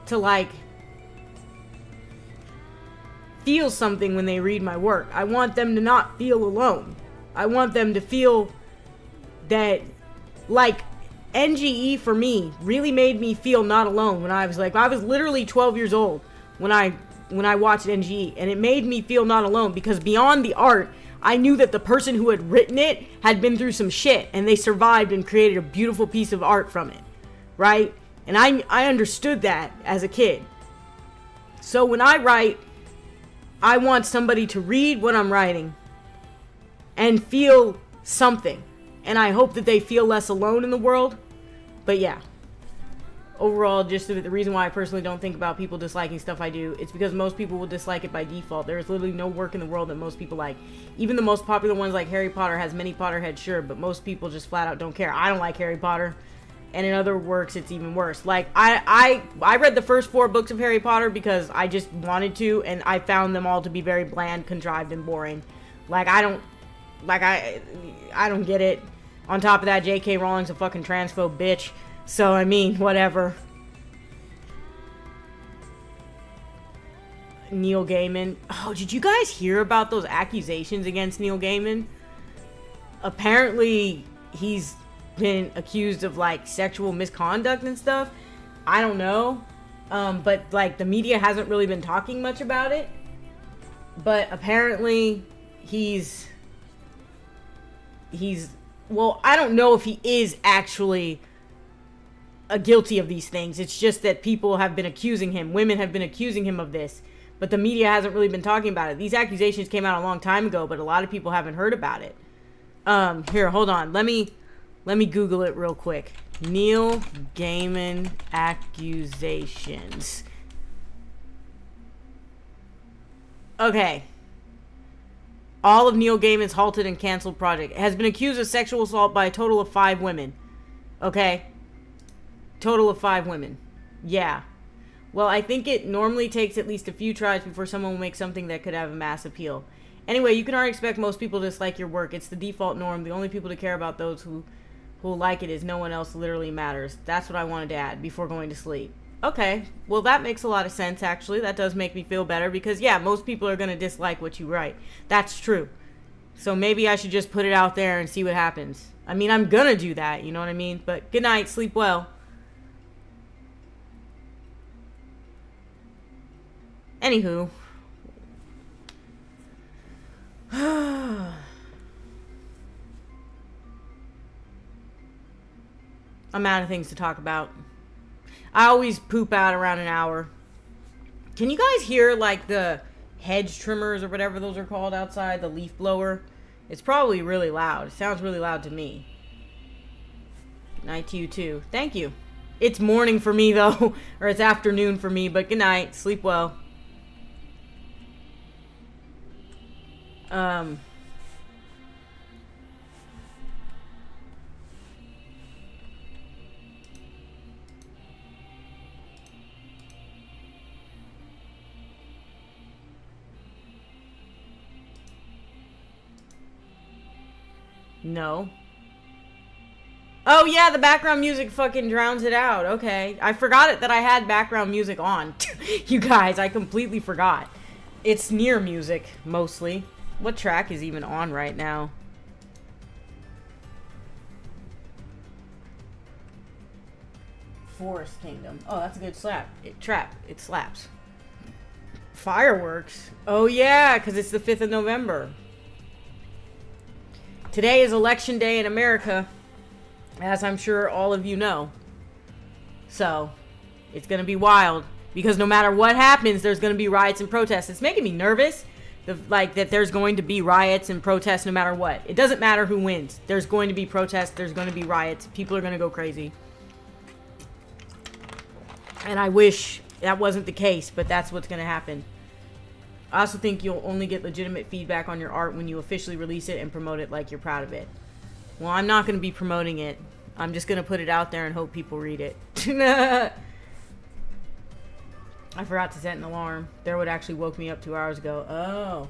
to like feel something when they read my work. I want them to not feel alone. I want them to feel that, like, NGE for me really made me feel not alone when I was literally 12 years old when I watched NGE, and it made me feel not alone because beyond the art, I knew that the person who had written it had been through some shit and they survived and created a beautiful piece of art from it, right? And I understood that as a kid. So when I write, I want somebody to read what I'm writing and feel something. And I hope that they feel less alone in the world. But yeah. Overall, just the reason why I personally don't think about people disliking stuff I do, it's because most people will dislike it by default. There is literally no work in the world that most people like. Even the most popular ones like Harry Potter has many Potterheads, sure, but most people just flat out don't care. I don't like Harry Potter. And in other works, it's even worse. Like, I read the first 4 books of Harry Potter because I just wanted to, and I found them all to be very bland, contrived, and boring. Like, I don't get it. On top of that, J.K. Rowling's a fucking transphobe bitch. So, I mean, whatever. Neil Gaiman. Oh, did you guys hear about those accusations against Neil Gaiman? Apparently, he's been accused of, like, sexual misconduct and stuff. I don't know. But, like, the media hasn't really been talking much about it. But apparently, he's... Well, I don't know if he is actually guilty of these things. It's just that people have been accusing him. Women have been accusing him of this. But the media hasn't really been talking about it. These accusations came out a long time ago, but a lot of people haven't heard about it. Here, hold on. Let me Google it real quick. Neil Gaiman accusations. Okay. All of Neil Gaiman's halted and canceled project has been accused of sexual assault by a total of 5 women. Okay. Total of 5 women. Yeah. Well, I think it normally takes at least a few tries before someone will make something that could have a mass appeal. Anyway, you can already expect most people to dislike your work. It's the default norm. The only people to care about those who like it is no one else literally matters. That's what I wanted to add before going to sleep. Okay. Well, that makes a lot of sense, actually. That does make me feel better because, yeah, most people are going to dislike what you write. That's true. So maybe I should just put it out there and see what happens. I mean, I'm going to do that, you know what I mean? But good night. Sleep well. Anywho. I'm out of things to talk about. I always poop out around an hour. Can you guys hear, like, the hedge trimmers or whatever those are called outside? The leaf blower? It's probably really loud. It sounds really loud to me. Good night to you, too. Thank you. It's morning for me, though. Or it's afternoon for me, but good night. Sleep well. No. Oh, yeah, the background music fucking drowns it out. Okay. I forgot it that I had background music on. You guys, I completely forgot. It's near music, mostly. What track is even on right now? Forest Kingdom. Oh, that's a good slap. It slaps. Fireworks. Oh, yeah, because it's the 5th of November. Today is election day in America, as I'm sure all of you know. So, it's going to be wild. Because no matter what happens, there's going to be riots and protests. It's making me nervous. That there's going to be riots and protests no matter what. It doesn't matter who wins. There's going to be protests. There's going to be riots. People are going to go crazy. And I wish that wasn't the case, but that's what's going to happen. I also think you'll only get legitimate feedback on your art when you officially release it and promote it like you're proud of it. Well, I'm not going to be promoting it. I'm just going to put it out there and hope people read it. I forgot to set an alarm. There what actually woke me up 2 hours ago. Oh.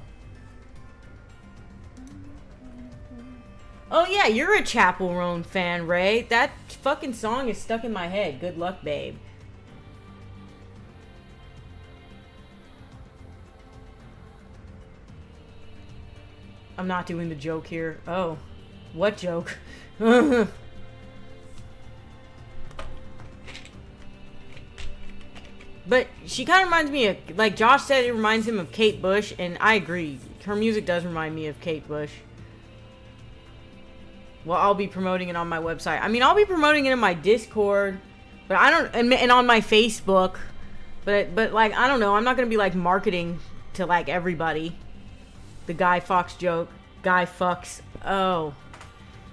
Oh yeah, you're a Chapel Roan fan, Ray. That fucking song is stuck in my head. Good luck, babe. I'm not doing the joke here. Oh. What joke? But she kind of reminds me of, like Josh said, it reminds him of Kate Bush, and I agree. Her music does remind me of Kate Bush. Well, I'll be promoting it on my website. I mean, I'll be promoting it in my Discord, but I don't, and on my Facebook. But like, I don't know. I'm not gonna be like marketing to like everybody. The Guy Fawkes joke. Guy fucks. Oh,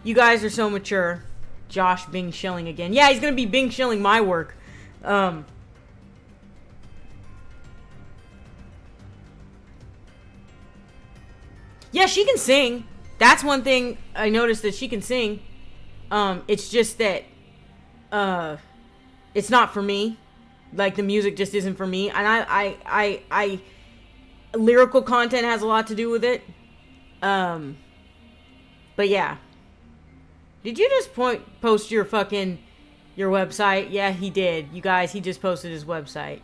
you guys are so mature. Josh Bing shilling again. Yeah, he's gonna be Bing shilling my work. Yeah, she can sing. That's one thing I noticed, that she can sing. It's just that it's not for me. Like, the music just isn't for me. And I lyrical content has a lot to do with it. But yeah. Did you just post your website? Yeah, he did. You guys, he just posted his website.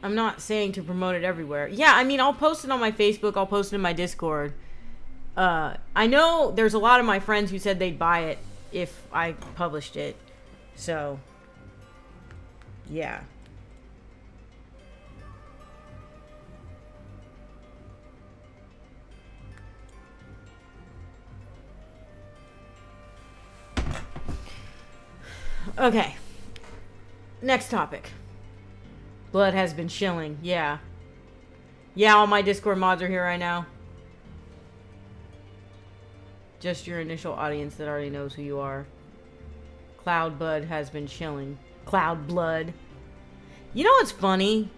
I'm not saying to promote it everywhere. Yeah, I mean, I'll post it on my Facebook. I'll post it in my Discord. I know there's a lot of my friends who said they'd buy it if I published it. So, yeah. Okay. Next topic. Blood has been shilling. Yeah. Yeah, all my Discord mods are here right now. Just your initial audience that already knows who you are. Cloud Blood has been shilling. Cloud Blood. You know what's funny?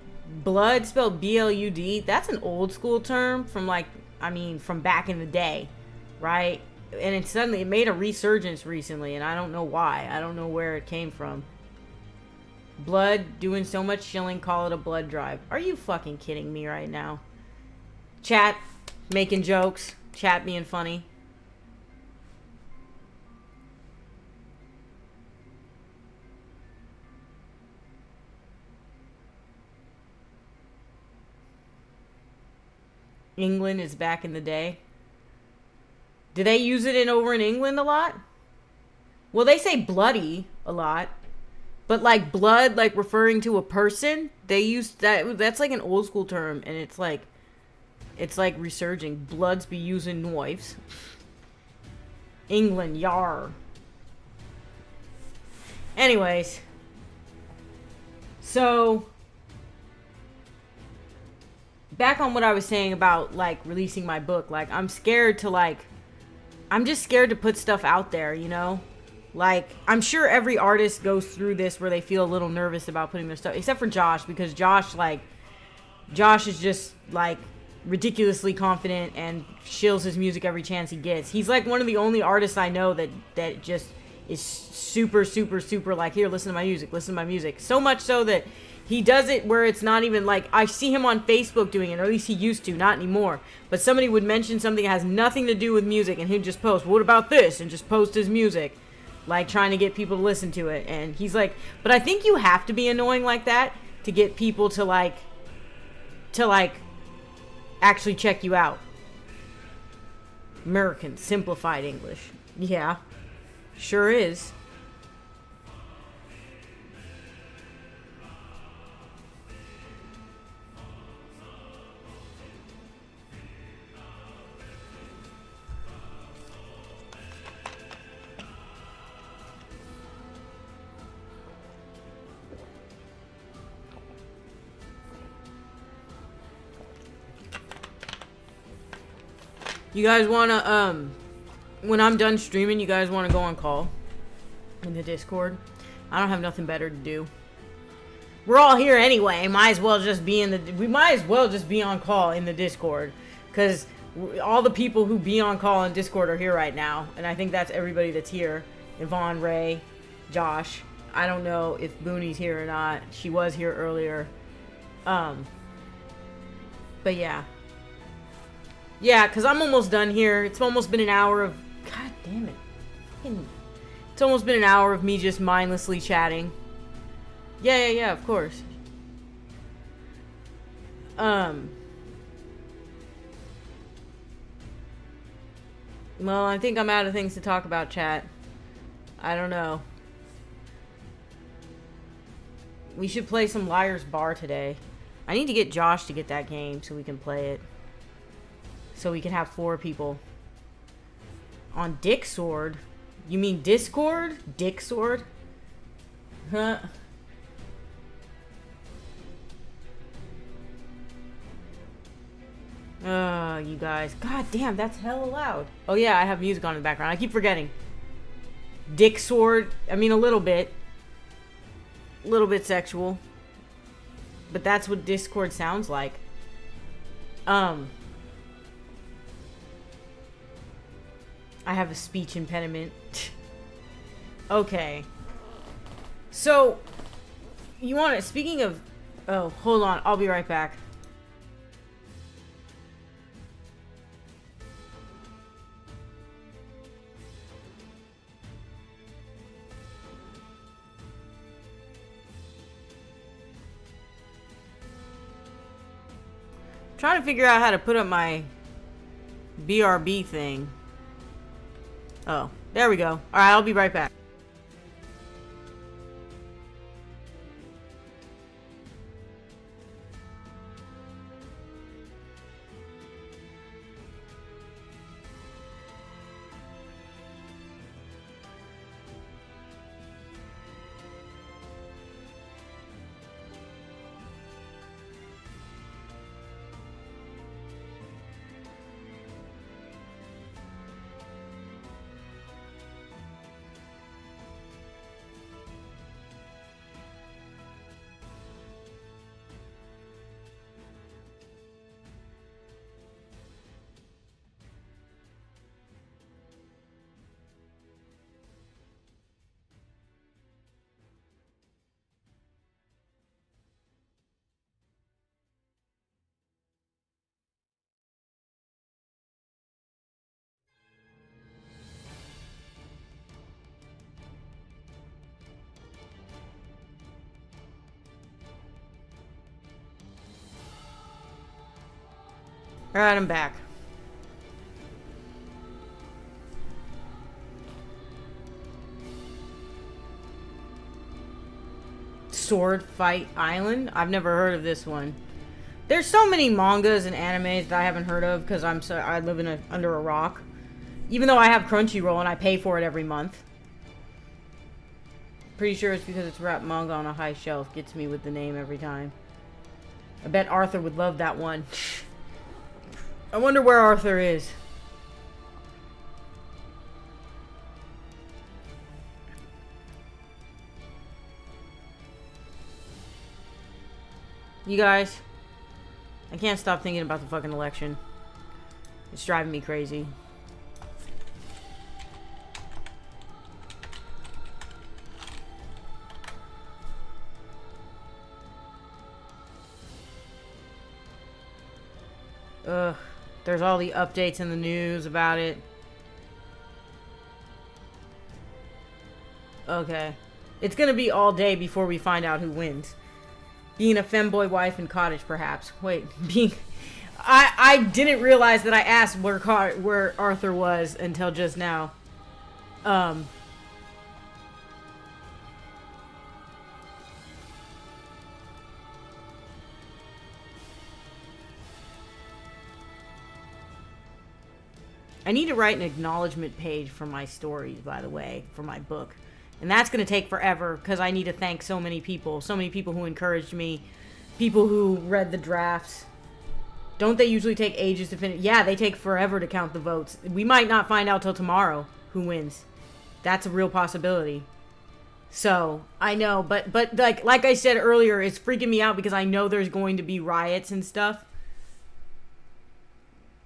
Blood, spelled B-L-U-D, that's an old school term from like, I mean, from back in the day, right? And it made a resurgence recently, and I don't know why. I don't know where it came from. Blood doing so much shilling, call it a blood drive. Are you fucking kidding me right now? Chat making jokes, chat being funny. England is back in the day. Do they use it over in England a lot? Well, they say bloody a lot. But like blood, like referring to a person, they use that. That's like an old school term, and it's like resurging. Bloods be using knives. England, yar. Anyways, so back on what I was saying about like releasing my book. Like, I'm just scared to put stuff out there, you know. Like, I'm sure every artist goes through this where they feel a little nervous about putting their stuff, except for Josh, because Josh is just, like, ridiculously confident and shills his music every chance he gets. He's, like, one of the only artists I know that just is super, super, super, like, here, listen to my music. So much so that he does it where it's not even, like, I see him on Facebook doing it, or at least he used to, not anymore. But somebody would mention something that has nothing to do with music, and he'd just post, what about this? And just post his music. Like, trying to get people to listen to it. And he's like, but I think you have to be annoying like that to get people to actually check you out. American simplified English. Yeah, sure is. You guys wanna, when I'm done streaming, you guys wanna go on call in the Discord? I don't have nothing better to do. We're all here anyway. We might as well just be on call in the Discord, because all the people who be on call in Discord are here right now, and I think that's everybody that's here. Yvonne, Ray, Josh. I don't know if Booney's here or not. She was here earlier. But yeah. Yeah, because I'm almost done here. It's almost been an hour of... God damn it. It's almost been an hour of me just mindlessly chatting. Yeah, of course. Well, I think I'm out of things to talk about, chat. I don't know. We should play some Liar's Bar today. I need to get Josh to get that game so we can play it. So we can have 4 people. On Dick Sword? You mean Discord? Dick Sword? Huh? You guys. God damn, that's hella loud. Oh yeah, I have music on in the background. I keep forgetting. Dick Sword. I mean, a little bit. A little bit sexual. But that's what Discord sounds like. I have a speech impediment. Okay. So, you want to... Speaking of... Oh, hold on. I'll be right back. Trying to figure out how to put up my BRB thing. Oh, there we go. Alright, I'll be right back. Alright, I'm back. Sword Fight Island? I've never heard of this one. There's so many mangas and animes that I haven't heard of because I live under a rock. Even though I have Crunchyroll and I pay for it every month. Pretty sure it's because it's wrapped manga on a high shelf. Gets me with the name every time. I bet Arthur would love that one. I wonder where Arthur is. You guys, I can't stop thinking about the fucking election. It's driving me crazy. Ugh. There's all the updates in the news about it. Okay. It's gonna be all day before we find out who wins. Being a femboy wife in cottage, perhaps. Wait, being... I didn't realize that I asked where Arthur was until just now. I need to write an acknowledgement page for my stories, by the way, for my book. And that's going to take forever because I need to thank so many people who encouraged me, people who read the drafts. Don't they usually take ages to finish? Yeah, they take forever to count the votes. We might not find out till tomorrow who wins. That's a real possibility. So, I know, but like I said earlier, it's freaking me out because I know there's going to be riots and stuff.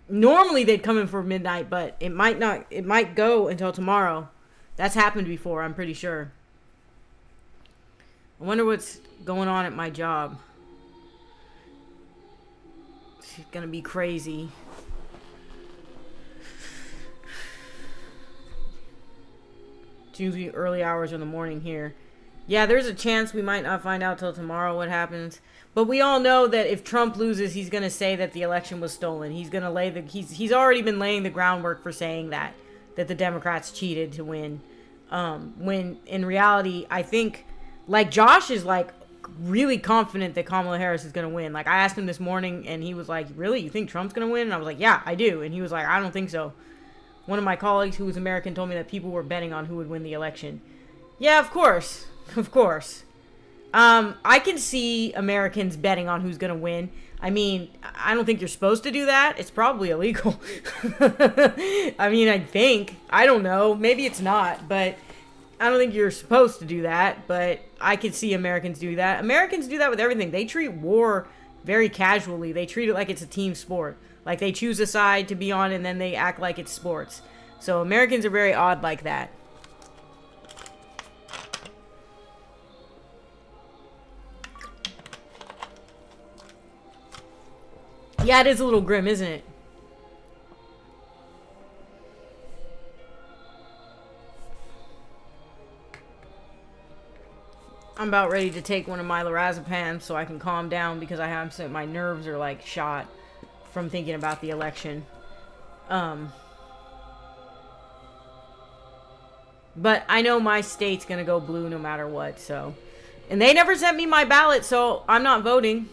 Normally they'd come in for midnight, but it might not. It might go until tomorrow. That's happened before, I'm pretty sure. I wonder what's going on at my job. It's gonna be crazy. It's usually early hours in the morning here. Yeah, there's a chance we might not find out till tomorrow what happens. But we all know that if Trump loses, he's going to say that the election was stolen. He's going to lay the he's already been laying the groundwork for saying that the Democrats cheated to win. When in reality, I think like Josh is like really confident that Kamala Harris is going to win. Like I asked him this morning and he was like, "Really? You think Trump's going to win?" And I was like, "Yeah, I do." And he was like, "I don't think so." One of my colleagues who was American told me that people were betting on who would win the election. Yeah, of course. Of course. I can see Americans betting on who's going to win. I mean, I don't think you're supposed to do that. It's probably illegal. I mean, I think. I don't know. Maybe it's not, but I don't think you're supposed to do that. But I could see Americans do that. Americans do that with everything. They treat war very casually. They treat it like it's a team sport. Like they choose a side to be on and then they act like it's sports. So Americans are very odd like that. Yeah, it is a little grim, isn't it? I'm about ready to take one of my lorazepam so I can calm down because my nerves are like shot from thinking about the election. But I know my state's gonna go blue no matter what, so. And they never sent me my ballot, so I'm not voting.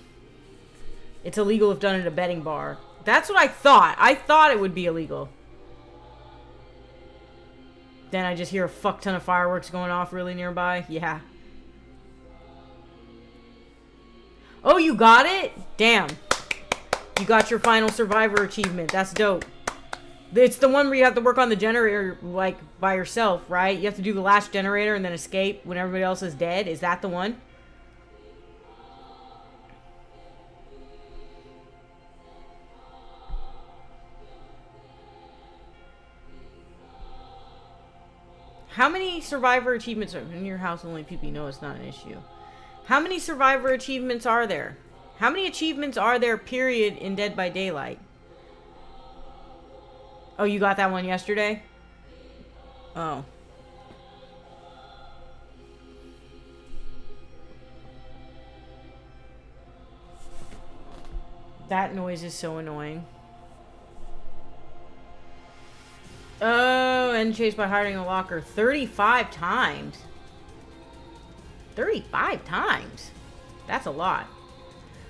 It's illegal if done at a betting bar. That's what I thought. I thought it would be illegal. Then I just hear a fuck ton of fireworks going off really nearby. Yeah. Oh, you got it? Damn. You got your final survivor achievement. That's dope. It's the one where you have to work on the generator, like, by yourself, right? You have to do the last generator and then escape when everybody else is dead. Is that the one? How many survivor achievements are in your house? Only people you know it's not an issue. How many survivor achievements are there? How many achievements are there, period, in Dead by Daylight? Oh, you got that one yesterday? Oh. That noise is so annoying. Oh, and chased by hiding in a locker 35 times. 35 times? That's a lot.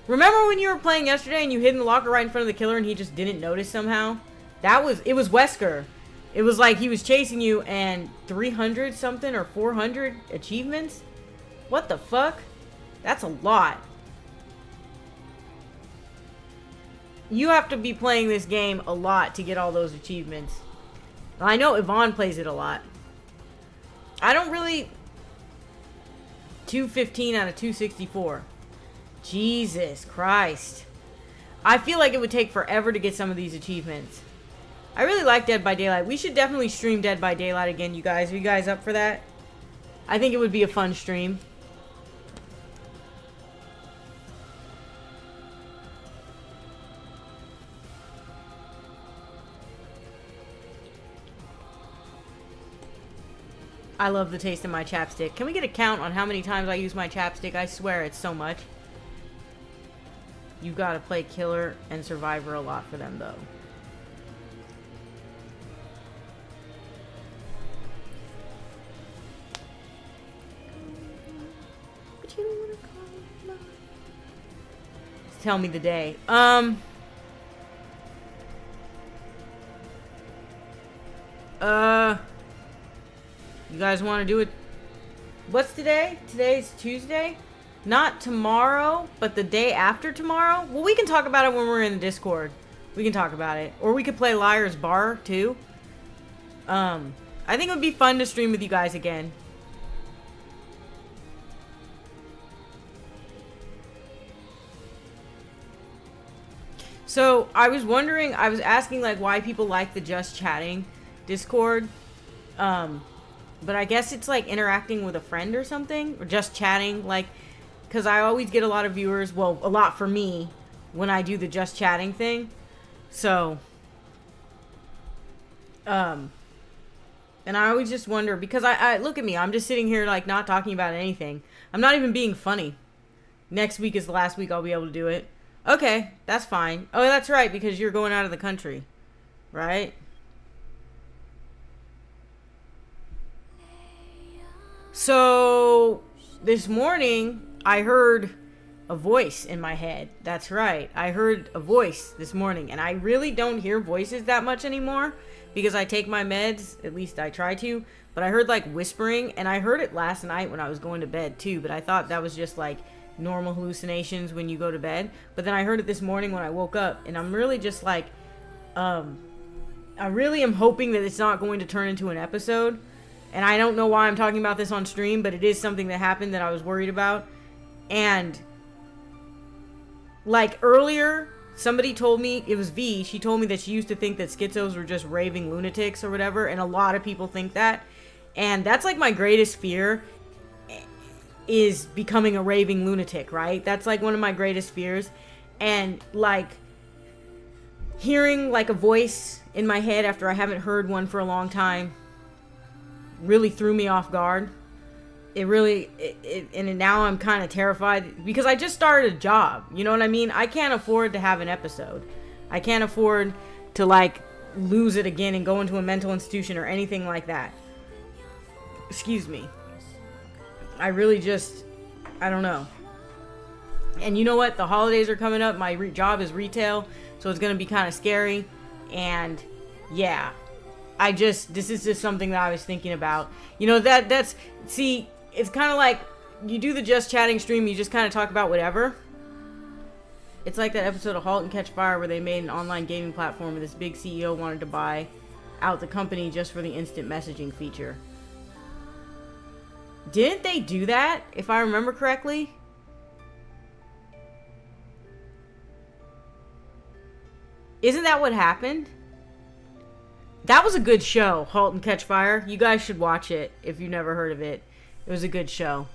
Remember when you were playing yesterday and you hid in the locker right in front of the killer and he just didn't notice somehow? It was Wesker. It was like he was chasing you and 300 something or 400 achievements? What the fuck? That's a lot. You have to be playing this game a lot to get all those achievements. I know Yvonne plays it a lot. I don't really... 215 out of 264. Jesus Christ. I feel like it would take forever to get some of these achievements. I really like Dead by Daylight. We should definitely stream Dead by Daylight again, you guys. Are you guys up for that? I think it would be a fun stream. I love the taste of my chapstick. Can we get a count on how many times I use my chapstick? I swear it's so much. You've got to play Killer and Survivor a lot for them, though. Tell me the day. You guys want to do it? What's today? Today's Tuesday? Not tomorrow, but the day after tomorrow? Well, we can talk about it when we're in the Discord. We can talk about it. Or we could play Liar's Bar, too. I think it would be fun to stream with you guys again. So, I was wondering, I was asking, like, why people like the Just Chatting Discord. But I guess it's, like, interacting with a friend or something. Or just chatting, like... Because I always get a lot of viewers, well, a lot for me, when I do the Just Chatting thing. So, And I always just wonder, because I look at me, I'm just sitting here like not talking about anything. I'm not even being funny. Next week is the last week I'll be able to do it. Okay, that's fine. Oh, that's right, because you're going out of the country, right? So this morning I heard a voice in my head. That's right. I heard a voice this morning, and I really don't hear voices that much anymore because I take my meds, at least I try to, but I heard like whispering, and I heard it last night when I was going to bed too, but I thought that was just like normal hallucinations when you go to bed. But then I heard it this morning when I woke up, and I'm really just like, I really am hoping that it's not going to turn into an episode. And I don't know why I'm talking about this on stream, but it is something that happened that I was worried about. And like earlier, somebody told me, it was V, she told me that she used to think that schizos were just raving lunatics or whatever, and a lot of people think that. And that's like my greatest fear, is becoming a raving lunatic, right? That's like one of my greatest fears. And like hearing like a voice in my head after I haven't heard one for a long time really threw me off guard. It really, and now I'm kind of terrified because I just started a job. You know what I mean? I can't afford to have an episode. I can't afford to like lose it again and go into a mental institution or anything like that. Excuse me. I really just, I don't know. And you know what? The holidays are coming up. My job is retail, so it's going to be kind of scary. And yeah, this is just something that I was thinking about. You know, see, it's kind of like you do the Just Chatting stream, you just kind of talk about whatever. It's like that episode of Halt and Catch Fire where they made an online gaming platform and this big CEO wanted to buy out the company just for the instant messaging feature. Didn't they do that, if I remember correctly? Isn't that what happened? That was a good show, Halt and Catch Fire. You guys should watch it if you've never heard of it. It was a good show.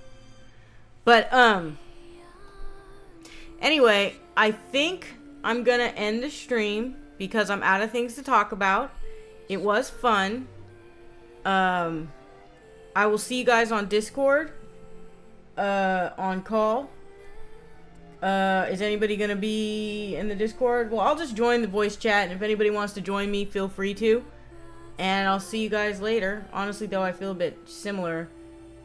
But, anyway, I think I'm gonna end the stream because I'm out of things to talk about. It was fun. I will see you guys on Discord, on call. Is anybody gonna be in the Discord? Well, I'll just join the voice chat, and if anybody wants to join me, feel free to. And I'll see you guys later. Honestly, though, I feel a bit similar.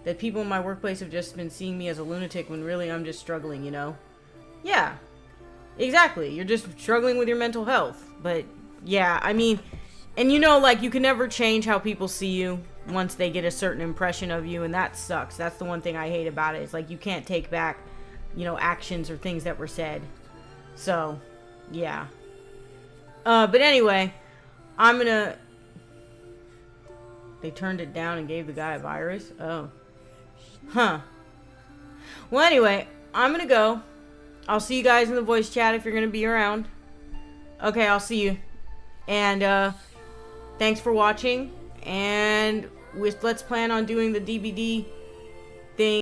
That people in my workplace have just been seeing me as a lunatic when really I'm just struggling, you know? Yeah. Exactly. You're just struggling with your mental health. But, yeah, I mean... And you know, like, you can never change how people see you once they get a certain impression of you, and that sucks. That's the one thing I hate about it. It's like you can't take back, you know, actions or things that were said. So, yeah. But anyway, I'm gonna... They turned it down and gave the guy a virus? Oh. Huh. Well, anyway, I'm gonna go. I'll see you guys in the voice chat if you're gonna be around. Okay, I'll see you. And, thanks for watching. And let's plan on doing the DVD